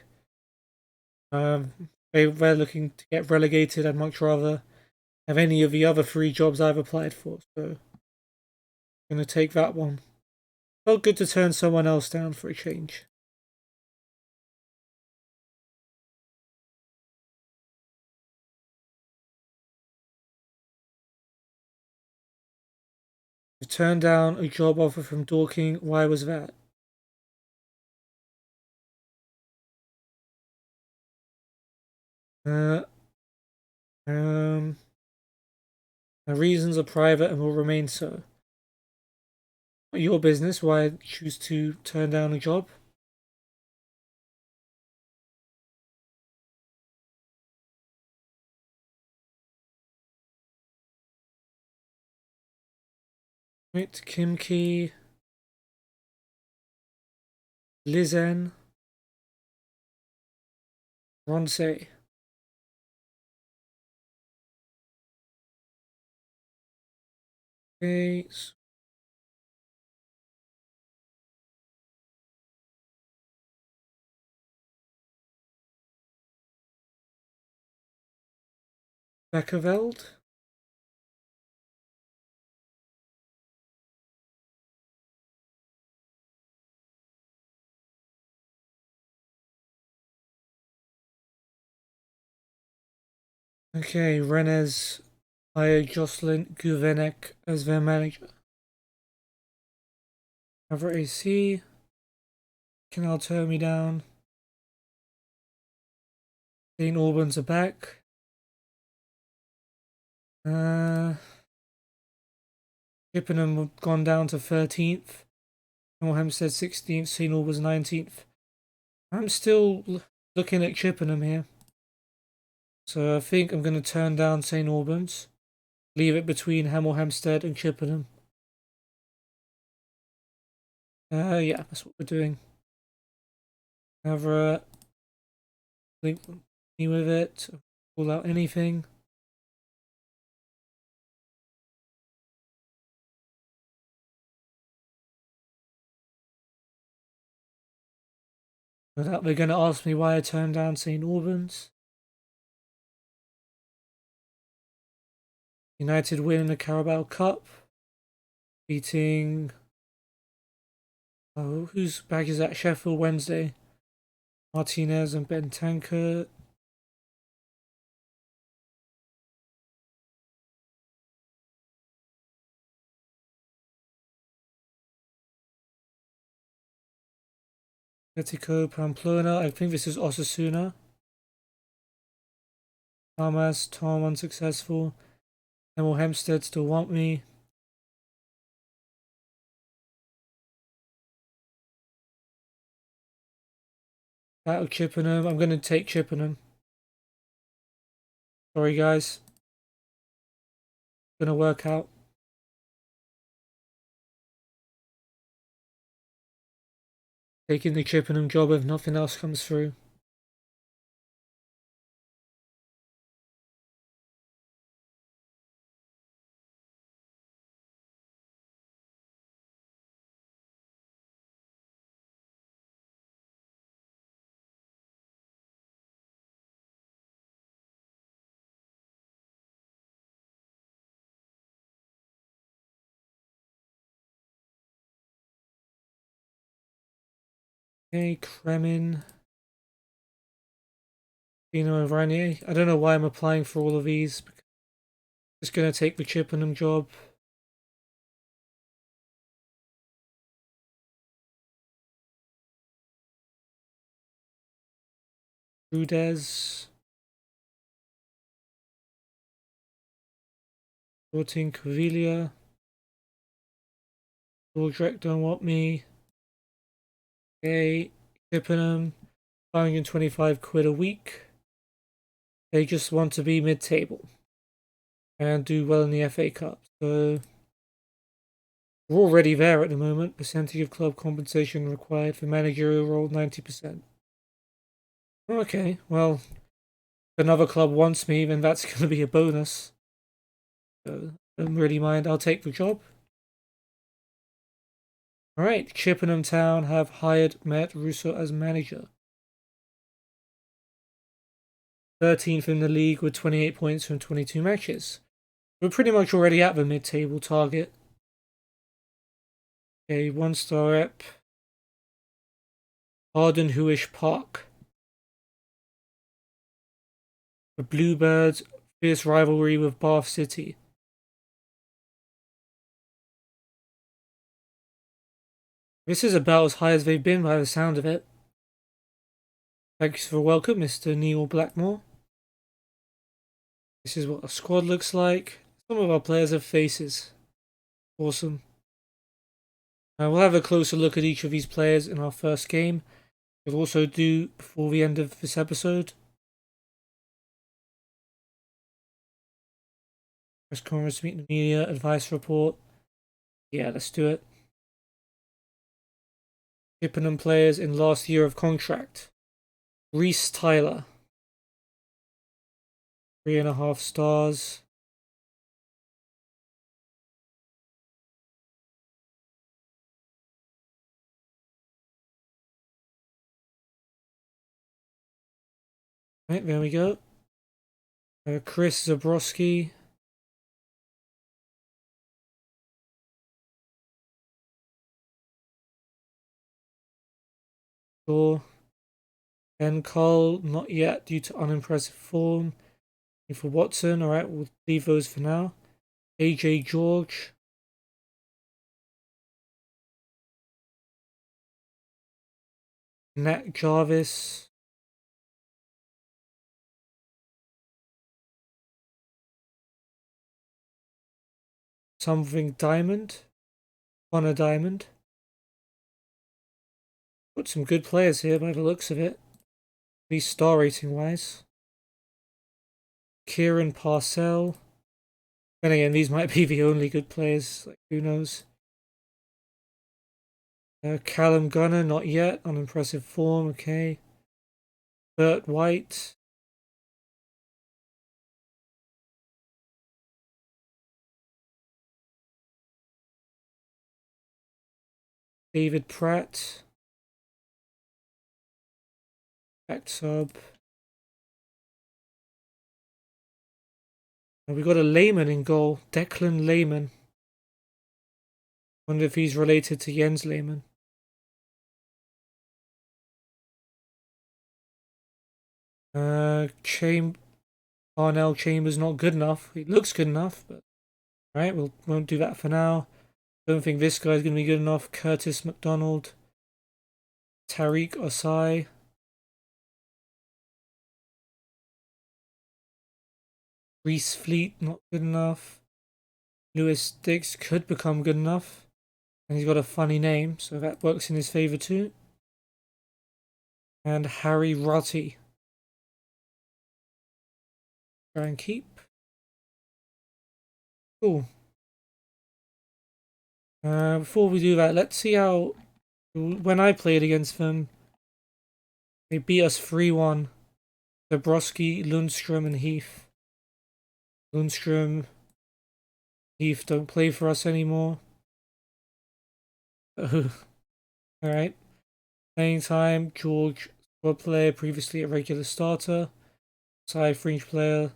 They're looking to get relegated. I'd much rather have any of the other 3 jobs I've applied for. So I'm going to take that one. Felt good to turn someone else down for a change. You turned down a job offer from Dorking. Why was that? Uh, um, the reasons are private and will remain so. Not your business why I choose to turn down a job. Right, Kimki, Lizen, Ronsei. Okay, Beckeveld. Okay, Rennes hired Jocelyn Guvenek as their manager. Cover AC. Canal turn me down. St. Albans are back. Chippenham have gone down to 13th. Hempstead 16th. St. Albans 19th. I'm still looking at Chippenham here. So I think I'm going to turn down St. Albans. Leave it between Hemel Hempstead and Chippenham. Yeah, that's what we're doing. Have link me with it. Pull out anything. Without they're going to ask me why I turned down St. Albans. United win the Carabao Cup. Beating... Oh, whose bag is that? Sheffield Wednesday. Martinez and Bentancur. Atletico Pamplona. I think this is Osasuna. Hamas, Tom unsuccessful. Hemel Hempstead still want me. Battle Chippenham. I'm going to take Chippenham. Sorry, guys. Gonna work out. Taking the Chippenham job if nothing else comes through. Okay, Kremin. Pino Ranier. I don't know why I'm applying for all of these. Just gonna take the Chippenham job. Rudez. 14 Cavilla. Aldrich don't want me. Okay, Chippenham. 525 quid a week. They just want to be mid-table and do well in the FA Cup. So we're already there at the moment. Percentage of club compensation required for managerial role 90%. Okay, well, if another club wants me, then that's going to be a bonus. So don't really mind. I'll take the job. Alright, Chippenham Town have hired Matt Russo as manager. 13th in the league with 28 points from 22 matches. We're pretty much already at the mid-table target. Okay, 1-star rep. Arden Huish Park. The Bluebirds, fierce rivalry with Bath City. This is about as high as they've been by the sound of it. Thanks for welcome, Mr. Neil Blackmore. This is what a squad looks like. Some of our players have faces. Awesome. We'll have a closer look at each of these players in our first game. We'll also do before the end of this episode. Press conference, meet the media, advice report. Yeah, let's do it. Chippenham players in last year of contract. Reese Tyler. 3.5 stars. Right, there we go. Chris Zabrowski. Sure. Ben Cole, not yet due to unimpressive form. For Watson, alright, we'll leave those for now. AJ George. Nat Jarvis. Something Diamond. Connor Diamond. Got some good players here by the looks of it. At least star rating wise. Kieran Parcell. And again, these might be the only good players. Like, who knows? Callum Gunner, not yet. Unimpressive form, okay. Bert White. David Pratt. Back sub. We got a Lehman in goal. Declan Lehman. Wonder if he's related to Jens Lehman. Parnell Chambers not good enough. He looks good enough, but alright, we won't do that for now. Don't think this guy's gonna be good enough. Curtis McDonald. Tariq Osai. Reese Fleet, not good enough. Lewis Diggs could become good enough. And he's got a funny name, so that works in his favour too. And Harry Rotty. Try and keep. Cool. Before we do that, let's see how... When I played against them, they beat us 3-1. Zabrowski, Lundstrom and Heath. Lundstrom, Heath don't play for us anymore. Alright. Playing time, George, squad player, previously a regular starter. Side fringe player,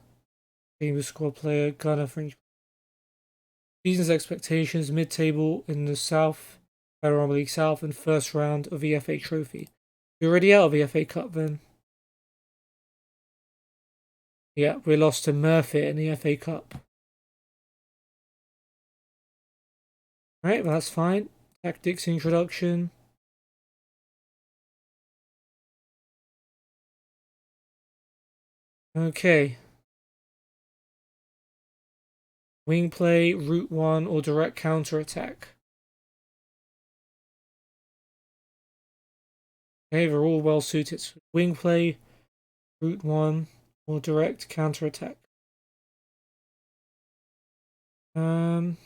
famous squad player, Gunner fringe. Season's expectations, mid-table in the South, Panorama League South, and first round of the FA Trophy. We're already out of the FA Cup then. Yeah, we lost to Murphy in the FA Cup. Right, well, that's fine. Tactics introduction. Okay. Wing play, route 1, or direct counter attack. Okay, they're all well suited. Wing play, route 1, or direct counter attack. Route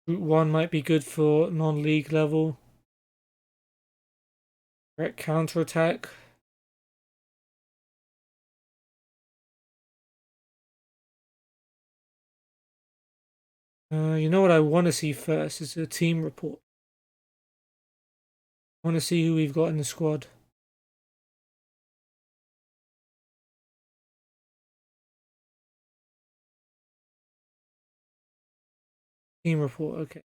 1 might be good for non-league level. Direct counter attack. You know what I want to see first is a team report. I want to see who we've got in the squad. Team report, okay.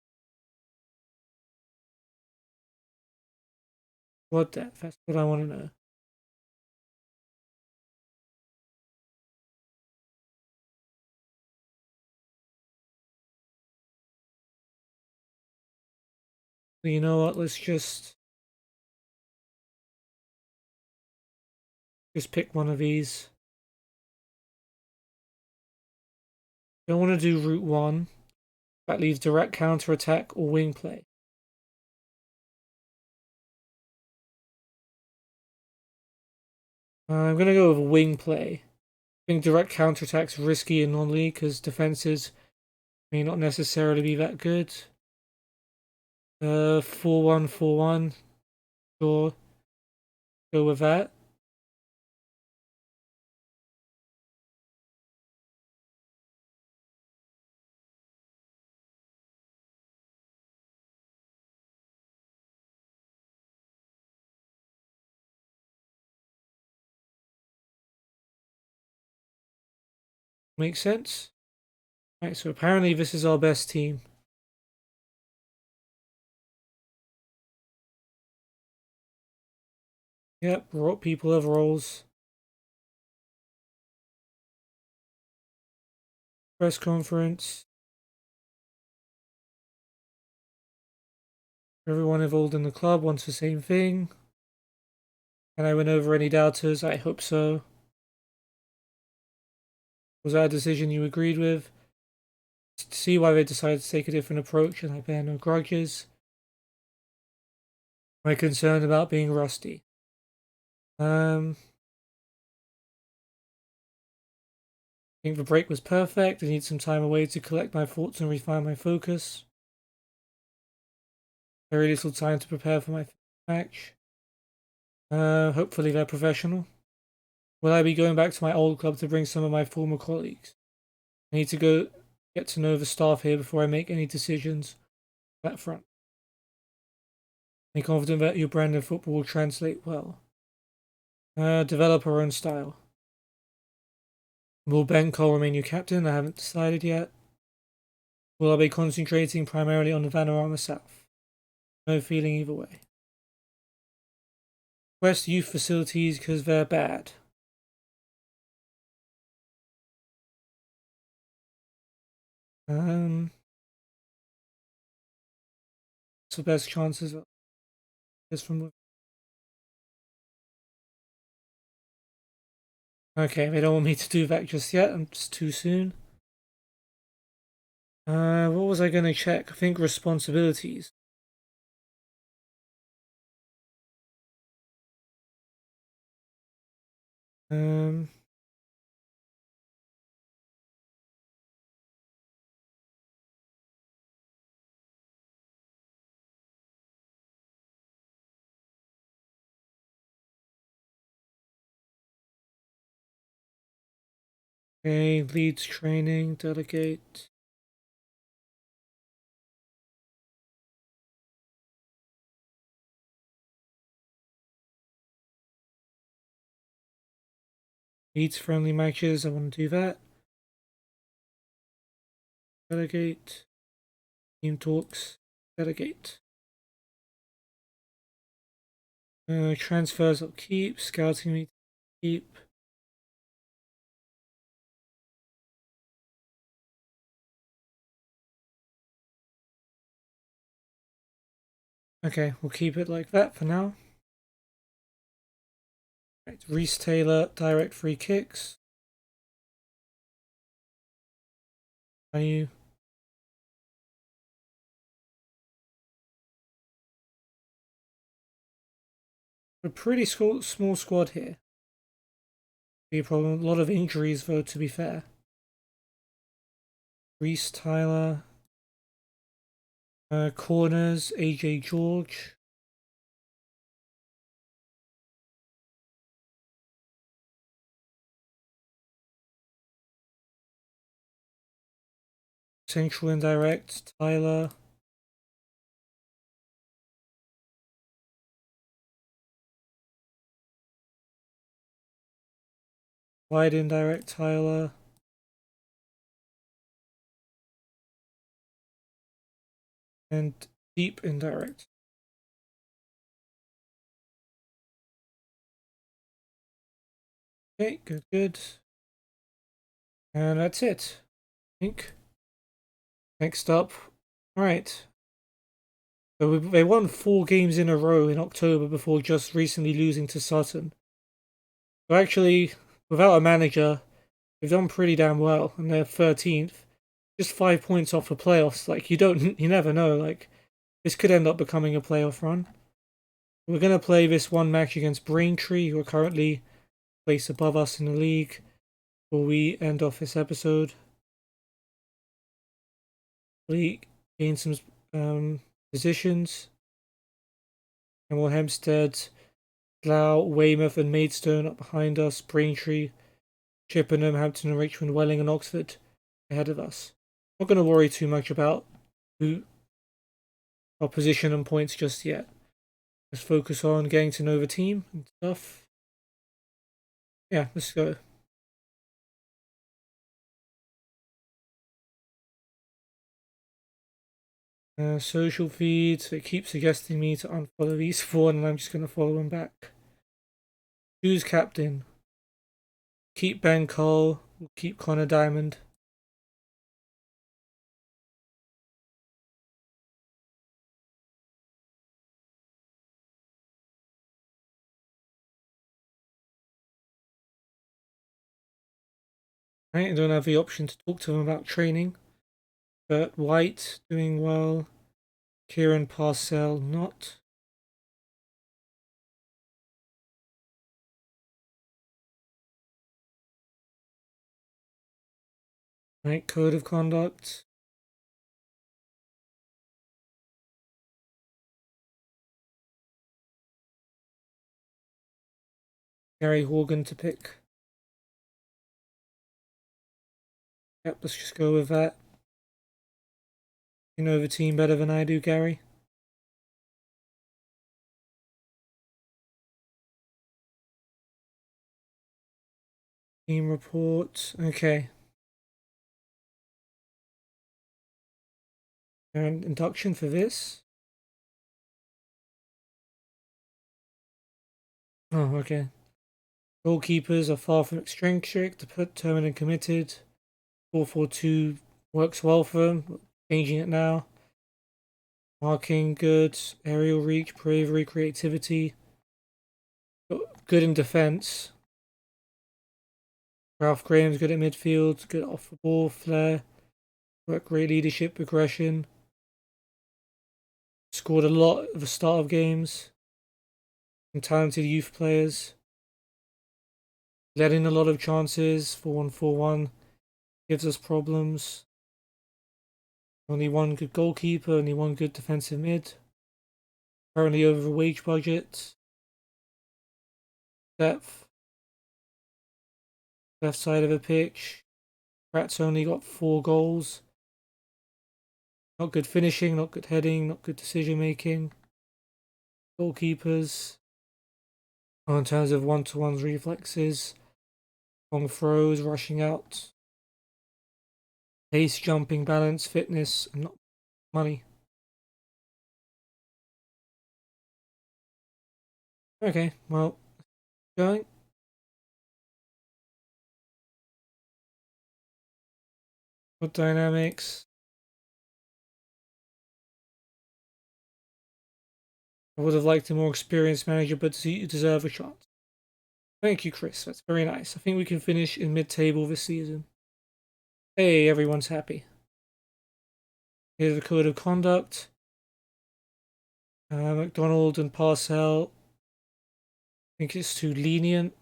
Squad depth, that's what I want to know. You know what? Let's just pick one of these. Don't want to do route 1. That leaves direct counter attack or wing play. I'm gonna go with wing play. I think direct counter attack's risky in non-league because defenses may not necessarily be that good. 4-1, 4-1. Sure. Go with that. Makes sense. Right, so apparently this is our best team. Yep, people have roles. Press conference. Everyone involved in the club wants the same thing. Can I win over any doubters? I hope so. Was that a decision you agreed with? To see why they decided to take a different approach, and I bear no grudges. Am I concerned about being rusty? I think the break was perfect. I need some time away to collect my thoughts and refine my focus. Very little time to prepare for my match. Hopefully they're professional. Will I be going back to my old club to bring some of my former colleagues? I need to go get to know the staff here before I make any decisions on that front. I'm confident that your brand of football will translate well. Develop our own style. Will Ben Cole remain your captain? I haven't decided yet. Will I be concentrating primarily on the Vanarama South? No feeling either way. West youth facilities because they're bad. What's the best chances of this from? Okay, they don't want me to do that just yet. I'm just too soon. What was I going to check? I think responsibilities. Okay, leads training, delegate. Leads friendly matches, I want to do that. Delegate. Team talks, delegate. Transfers I'll keep, scouting meet keep. Okay, we'll keep it like that for now. Right, Reese Taylor, direct free kicks. Are you? A pretty small squad here. Be a problem. A lot of injuries, though, to be fair. Reese Tyler. Corners, AJ George. Central indirect, Tyler. Wide indirect, Tyler. And deep indirect. Okay, good. And that's it, I think. Next up, alright. So they won 4 games in a row in October before just recently losing to Sutton. So actually, without a manager, they've done pretty damn well, and they're 13th, just 5 points off the playoffs. Like you never know. Like this could end up becoming a playoff run. We're gonna play this one match against Braintree, who are currently placed above us in the league. Before we end off this episode, we gain some positions. Hemel Hempstead, Slough, Weymouth, and Maidstone up behind us. Braintree, Chippenham, Hampton and Richmond, Welling and Oxford ahead of us. Not going to worry too much about who our position and points just yet. Let's focus on getting to know the team and stuff. Yeah, let's go. Social feeds. It keeps suggesting me to unfollow these four, and I'm just going to follow them back. Who's captain? Keep Ben Cole. We'll keep Connor Diamond. Right, I don't have the option to talk to them about training. Bert White doing well. Kieran Parcell not. Right, code of conduct. Gary Horgan to pick. Yep, let's just go with that. You know the team better than I do, Gary. Team report. Okay. And induction for this. Oh, okay. Goalkeepers are far from eccentric, determined and committed. 4-4-2 works well for them. Changing it now. Marking good. Aerial reach, bravery, creativity. Good in defence. Ralph Graham's good at midfield. Good off the ball, flair. Great leadership, aggression. Scored a lot at the start of games. Some talented youth players. Letting a lot of chances. 4-1-4-1 gives us problems. Only one good goalkeeper, only one good defensive mid. Currently over the wage budget. Depth. Left side of the pitch. Pratt's only got 4 goals. Not good finishing, not good heading, not good decision making. Goalkeepers. In terms of one-to-ones, reflexes, long throws, rushing out, pace, jumping, balance, fitness, and not money. Okay, well, going. What dynamics? I would have liked a more experienced manager, but you deserve a shot. Thank you, Chris. That's very nice. I think we can finish in mid-table this season. Hey, everyone's happy. Here's the code of conduct. McDonald and Parcell. I think it's too lenient.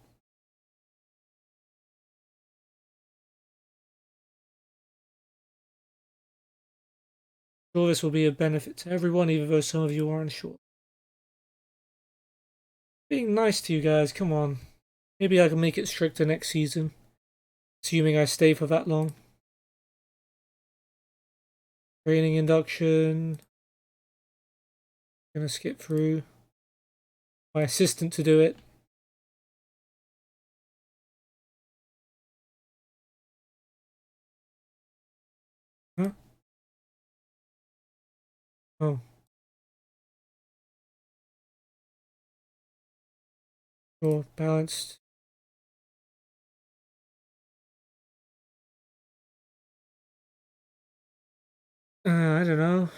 Sure, this will be a benefit to everyone, even though some of you are unsure. Being nice to you guys, come on. Maybe I can make it stricter next season, assuming I stay for that long. Training induction. Gonna skip through. My assistant to do it. Huh? Oh. Sure, balanced. I don't know.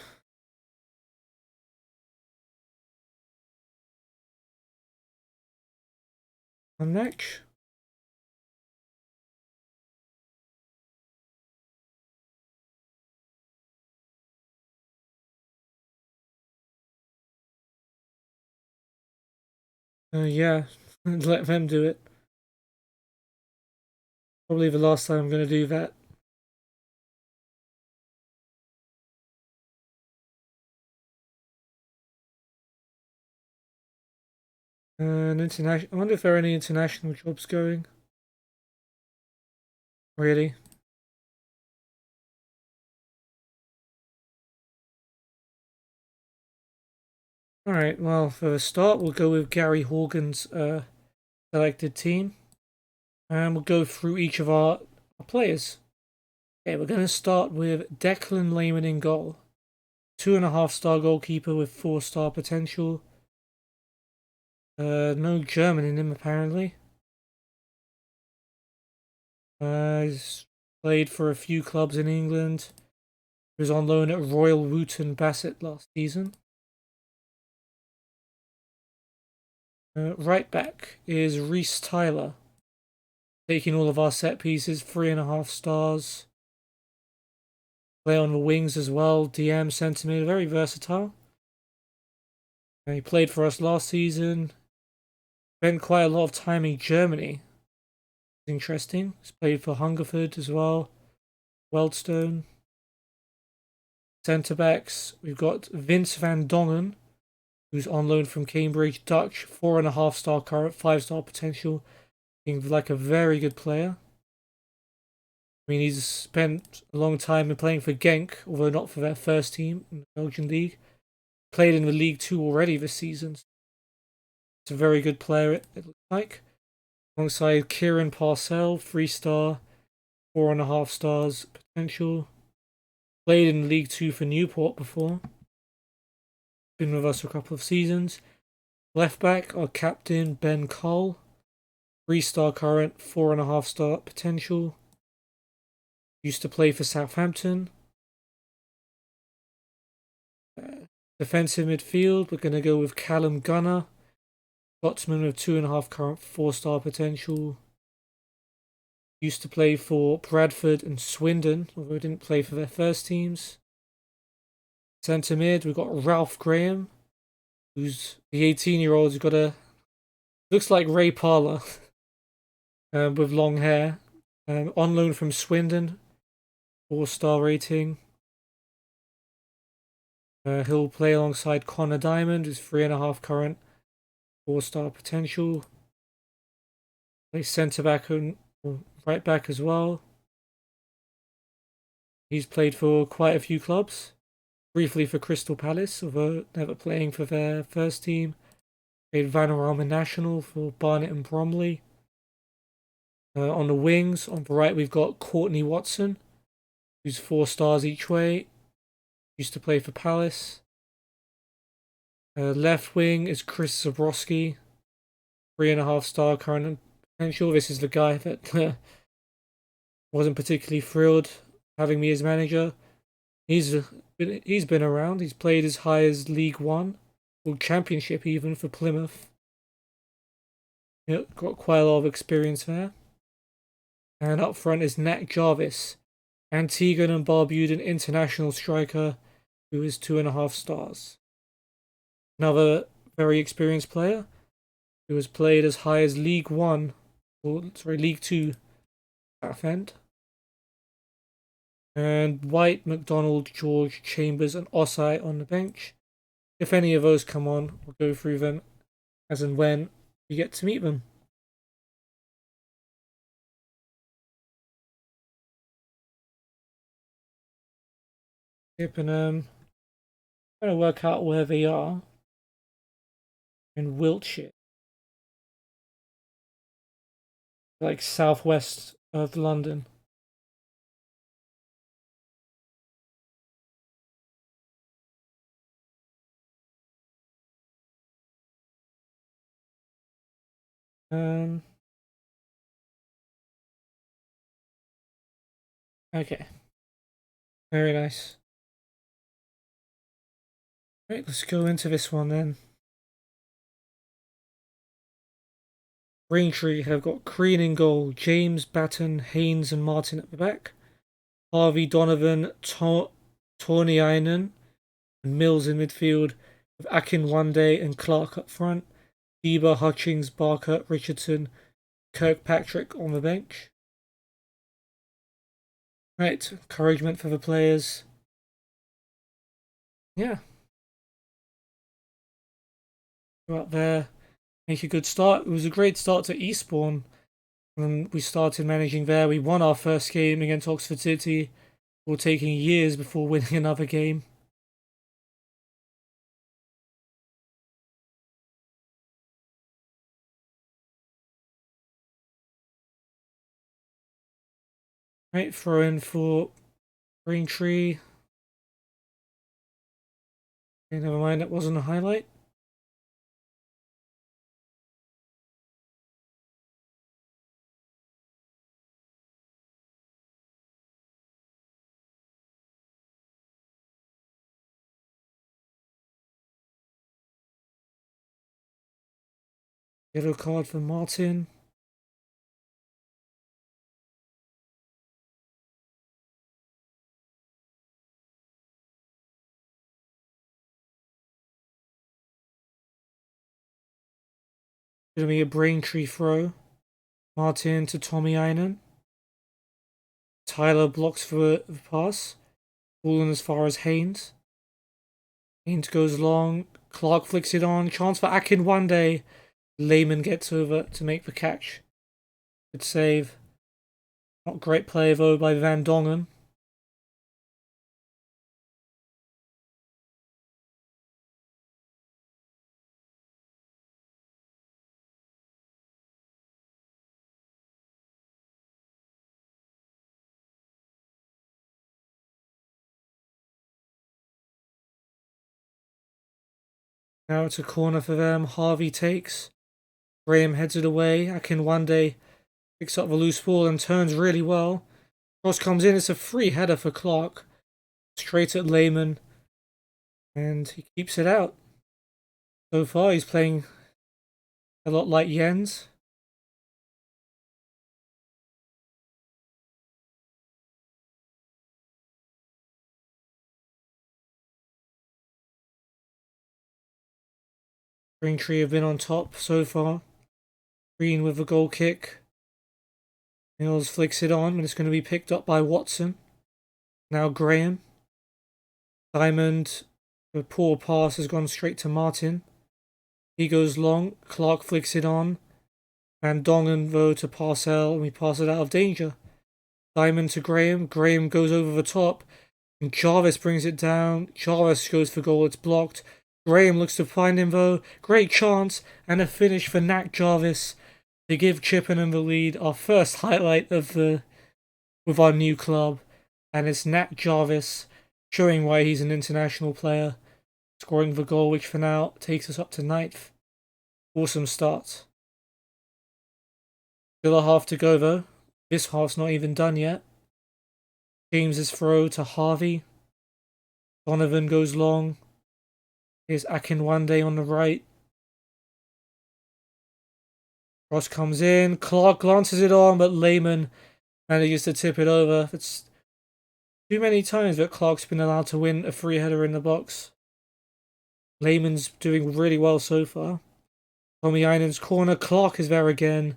One match. Yeah, let them do it. Probably the last time I'm going to do that. And international. I wonder if there are any international jobs going. Really? All right. Well, for the start, we'll go with Gary Horgan's selected team, and we'll go through each of our players. Okay, we're going to start with Declan Lehman in goal. 2.5-star goalkeeper with 4-star potential. No German in him apparently. He's played for a few clubs in England. He was on loan at Royal Wootton Bassett last season. Right back is Reece Tyler. Taking all of our set pieces, 3.5 stars. Play on the wings as well, DM, centre mid, very versatile. And he played for us last season. Spent quite a lot of time in Germany. Interesting. He's played for Hungerford as well. Weldstone. Centre backs, we've got Vince van Dongen, who's on loan from Cambridge, Dutch, 4.5-star current, 5-star potential. Seems like a very good player. I mean, he's spent a long time in playing for Genk, although not for their first team in the Belgian league. Played in the League 2 already this season. It's a very good player, it looks like. Alongside Kieran Parcell, 3-star, 4.5 stars potential. Played in League 2 for Newport before. Been with us for a couple of seasons. Left back, our captain, Ben Cole. 3-star current, 4.5-star potential. Used to play for Southampton. Defensive midfield, we're going to go with Callum Gunner. Scotsman with 2.5 current, 4-star potential. Used to play for Bradford and Swindon, although didn't play for their first teams. Centre mid, we've got Ralph Graham, who's the 18-year-old who's got a... looks like Ray Parlour, with long hair. On loan from Swindon, 4-star rating. He'll play alongside Connor Diamond, who's 3.5 current, 4-star potential. Play centre back and right back as well. He's played for quite a few clubs. Briefly for Crystal Palace, although never playing for their first team. Played Vanarama National for Barnet and Bromley. On the wings, on the right, we've got Courtney Watson, who's 4 stars each way. Used to play for Palace. Left wing is Chris Zabrowski, 3.5-star current potential. This is the guy that wasn't particularly thrilled having me as manager. He's been around. He's played as high as League One, or Championship even, for Plymouth. Got quite a lot of experience there. And up front is Nat Jarvis, Antiguan and Barbudan international striker, who is 2.5 stars. Another very experienced player who has played as high as League One, or sorry, League Two, Southend. And White, McDonald, George, Chambers, and Osai on the bench. If any of those come on, we'll go through them as and when we get to meet them. Yep, and I'm trying to work out where they are in Wiltshire, like southwest of London. Um. Okay. Very nice. Right, let's go into this one then. Braintree have got Crean in goal, James, Batten, Haynes and Martin at the back. Harvey, Donovan, Torniainen and Mills in midfield, with Akinwande and Clark up front. Bieber, Hutchings, Barker, Richardson, Kirkpatrick on the bench. Right, encouragement for the players. Yeah. Go out there, make a good start. It was a great start to Eastbourne when we started managing there. We won our first game against Oxford City. We're taking years before winning another game. Right, throw in for Braintree. Okay, never mind, that wasn't a highlight. Yellow card for Martin. Gonna be a Braintree throw. Martin to Torniainen. Tyler blocks for the pass. Falling as far as Haynes. Haynes goes long. Clark flicks it on. Chance for Akinwande. Lehman gets over to make the catch. Good save. Not great play though by Van Dongen. Now it's a corner for them. Harvey takes. Graham heads it away. Akinwande picks up the loose ball and turns really well. Cross comes in. It's a free header for Clark. Straight at Lehman. And he keeps it out. So far, he's playing a lot like Jens. Braintree have been on top so far. Green with a goal kick. Mills flicks it on, and it's going to be picked up by Watson. Now Graham. Diamond, the poor pass has gone straight to Martin. He goes long. Clark flicks it on. And Dongen, though, to Parcell, and we pass it out of danger. Diamond to Graham. Graham goes over the top. And Jarvis brings it down. Jarvis goes for goal. It's blocked. Graham looks to find him, though. Great chance. And a finish for Nat Jarvis to give Chippenham the lead. Our first highlight of with our new club. And it's Nat Jarvis showing why he's an international player. Scoring the goal, which for now takes us up to 9th. Awesome start. Still a half to go, though. This half's not even done yet. James's throw to Harvey. Donovan goes long. Here's Akinwande on the right. Cross comes in. Clark glances it on, but Lehman manages to tip it over. It's too many times that Clark's been allowed to win a free header in the box. Lehman's doing really well so far. Torniainen's corner. Clark is there again.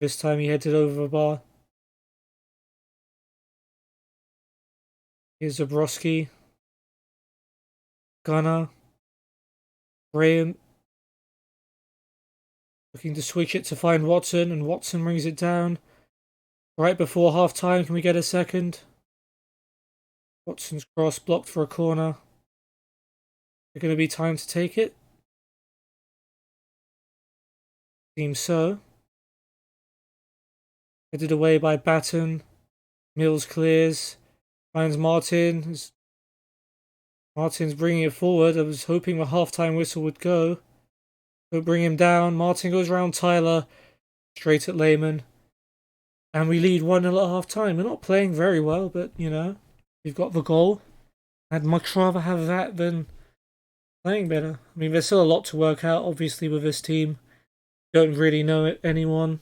This time he heads it over the bar. Here's Zabrowski. Gunner. Graham. Looking to switch it to find Watson, and Watson brings it down. Right before half time, can we get a second? Watson's cross blocked for a corner. Is it going to be time to take it? Seems so. Headed away by Batten. Mills clears. Finds Martin. Martin's bringing it forward. I was hoping the half-time whistle would go. But bring him down. Martin goes around Tyler. Straight at Lehman. And we lead 1-0 at half-time. We're not playing very well, but, you know, we've got the goal. I'd much rather have that than playing better. I mean, there's still a lot to work out, obviously, with this team. Don't really know anyone.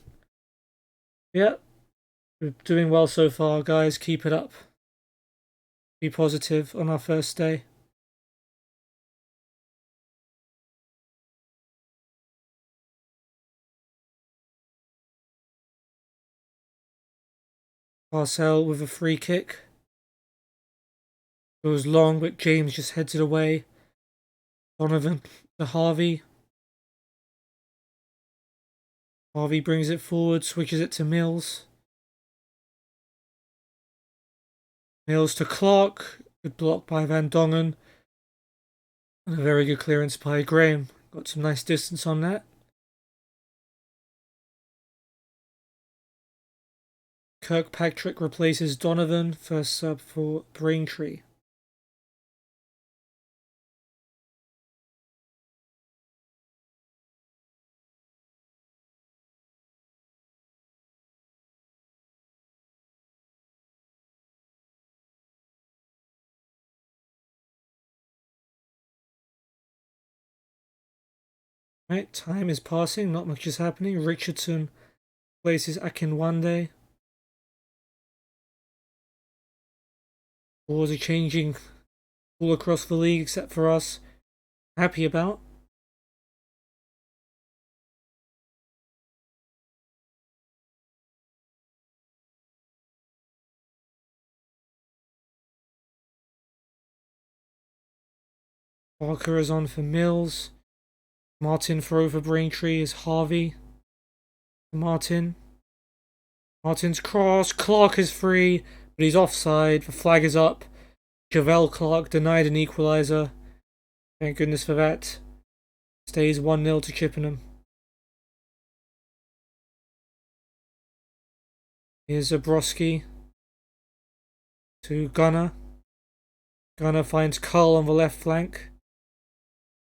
Yeah, we're doing well so far, guys. Keep it up. Be positive on our first day. Marcel with a free kick. It was long, but James just heads it away. Donovan to Harvey. Harvey brings it forward, switches it to Mills. Mills to Clark. Good block by Van Dongen. And a very good clearance by Graham. Got some nice distance on that. Kirkpatrick replaces Donovan, first sub for Braintree. Right, time is passing, not much is happening. Richardson places Akinwande. Wars are changing all across the league except for us. Happy about. Barker is on for Mills. Martin for over Braintree is Harvey. Martin. Martin's cross. Clark is free, but he's offside. The flag is up. Javel Clark denied an equaliser. Thank goodness for that. Stays 1-0 to Chippenham. Here's Zabrowski to Gunner. Gunner finds Cull on the left flank.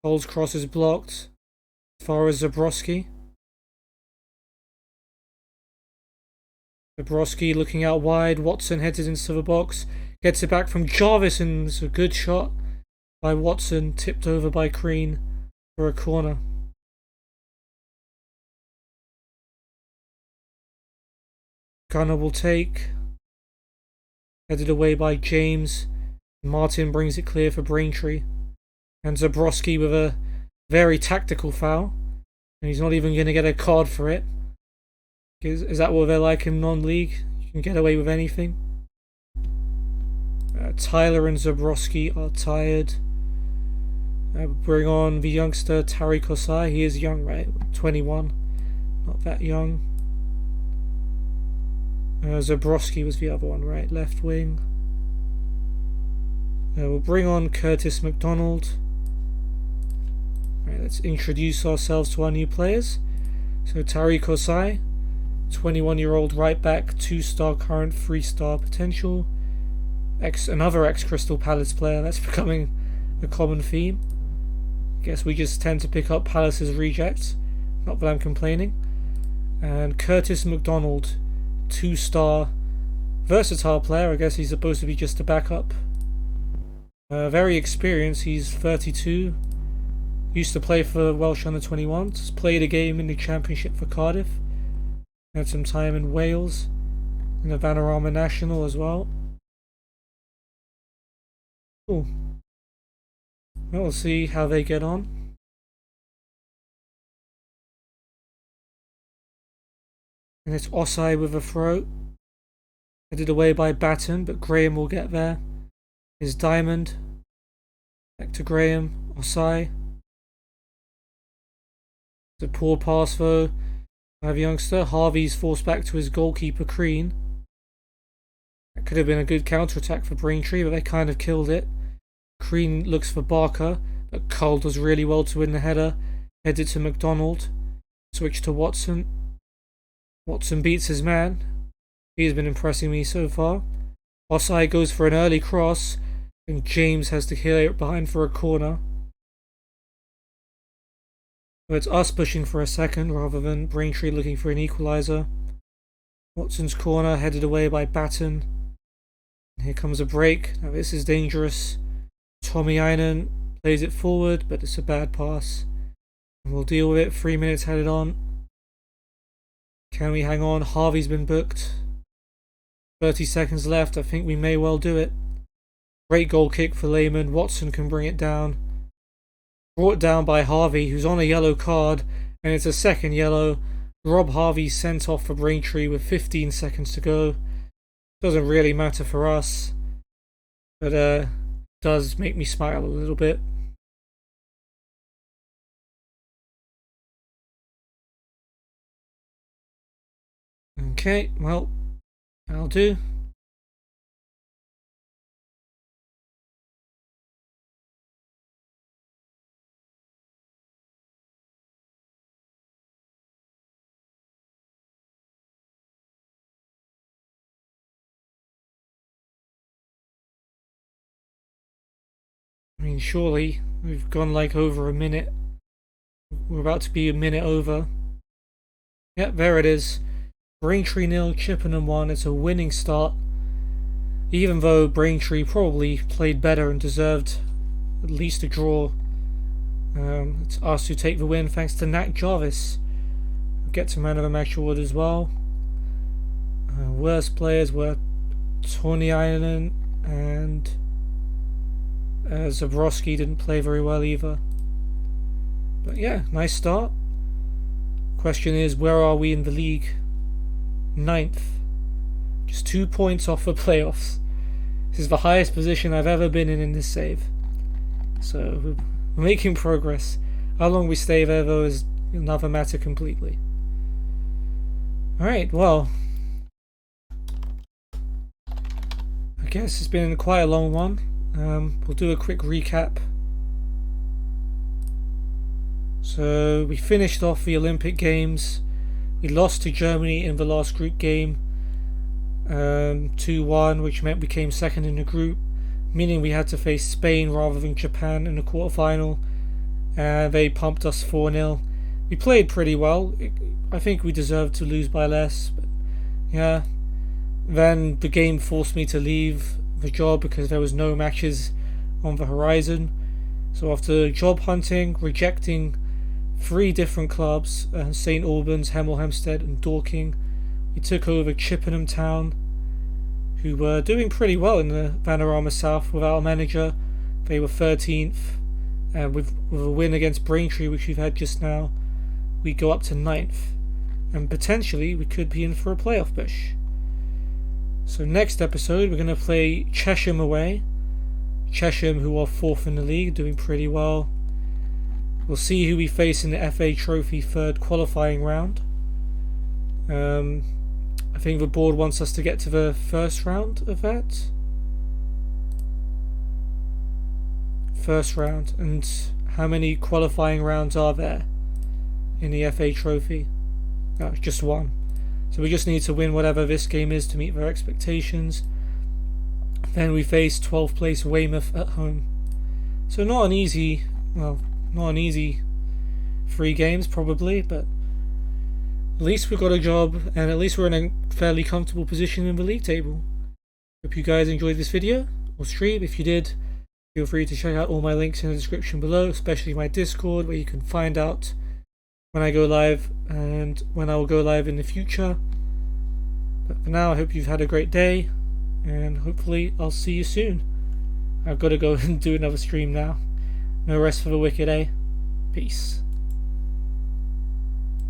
Cull's cross is blocked. As far as Zabrowski. Zabrowski looking out wide. Watson heads it into the box. Gets it back from Jarvis, and it's a good shot by Watson. Tipped over by Crean for a corner. Gunner will take. Headed away by James. Martin brings it clear for Braintree. And Zabrowski with a very tactical foul. And he's not even going to get a card for it. Is that what they're like in non-league? You can get away with anything. Tyler and Zabrowski are tired. Bring on the youngster Tariq Osai. He is young, right? 21. Not that young. Zabrowski was the other one, right? Left wing. We'll bring on Curtis McDonald. Right, let's introduce ourselves to our new players. So Tariq Osai, 21-year-old right back, 2-star current, 3-star potential. Another ex-Crystal Palace player. That's becoming a common theme. I guess we just tend to pick up Palace's rejects. Not that I'm complaining. And Curtis McDonald, 2-star, versatile player. I guess he's supposed to be just a backup. Very experienced. He's 32. Used to play for Welsh under-21s. Played a game in the Championship for Cardiff. Had some time in Wales. In the Vanarama National as well. Cool. Well, we'll see how they get on. And it's Osai with a throw. Headed away by Batten, but Graham will get there. Is Diamond. Back to Graham. Osai. It's a poor pass though. I have youngster. Harvey's forced back to his goalkeeper, Crean. That could have been a good counter-attack for Braintree, but they kind of killed it. Crean looks for Barker, but Cole does really well to win the header. Heads it to McDonald. Switch to Watson. Watson beats his man. He's been impressing me so far. Osai goes for an early cross, and James has to clear it behind for a corner. So it's us pushing for a second rather than Braintree looking for an equaliser. Watson's corner headed away by Batten. And here comes a break. Now this is dangerous. Tommy Einen plays it forward, but it's a bad pass. And we'll deal with it. 3 minutes headed on. Can we hang on? Harvey's been booked. 30 seconds left. I think we may well do it. Great goal kick for Lehman. Watson can bring it down. Brought down by Harvey, who's on a yellow card, and it's a second yellow. Rob Harvey sent off for Braintree with 15 seconds to go. Doesn't really matter for us, but does make me smile a little bit. Okay, well, that'll do. I mean, surely we've gone like over a minute. We're about to be a minute over. Yep, there it is. Braintree 0, Chippenham 1. It's a winning start. Even though Braintree probably played better and deserved at least a draw. It's us who take the win thanks to Nat Jarvis. We'll get to man of the match award as well. Worst players were Tony Island and Zabrowski didn't play very well either. But yeah, nice start. Question is, where are we in the league? 9th. Just 2 points off the playoffs. This is the highest position I've ever been in this save. So we're making progress. How long we stay there though is another matter completely. Alright, well, I guess it's been quite a long one. We'll do a quick recap. So we finished off the Olympic Games. We lost to Germany in the last group game, 2-1, which meant we came second in the group, meaning we had to face Spain rather than Japan in the quarterfinal. They pumped us 4-0. We played pretty well. I think we deserved to lose by less, but yeah. Then the game forced me to leave the job because there was no matches on the horizon. So after job hunting, rejecting 3 different clubs, St Albans, Hemel Hempstead and Dorking, we took over Chippenham Town, who were doing pretty well in the Vanarama South without a manager. They were 13th, and with a win against Braintree, which we've had just now, we go up to 9th, and potentially we could be in for a playoff push. So next episode we're going to play Chesham away. Chesham, who are 4th in the league, doing pretty well. We'll see who we face in the FA Trophy 3rd qualifying round. I think the board wants us to get to the first round of that. First round. And how many qualifying rounds are there in the FA Trophy? No, just 1. So we just need to win whatever this game is to meet their expectations. Then we face 12th place Weymouth at home. So not an easy 3 games probably, but at least we've got a job and at least we're in a fairly comfortable position in the league table. Hope you guys enjoyed this video or stream. If you did, feel free to check out all my links in the description below, especially my Discord, where you can find out when I go live and when I will go live in the future. But for now, I hope you've had a great day, and hopefully I'll see you soon. I've got to go and do another stream now. No rest for the wicked, eh? Peace.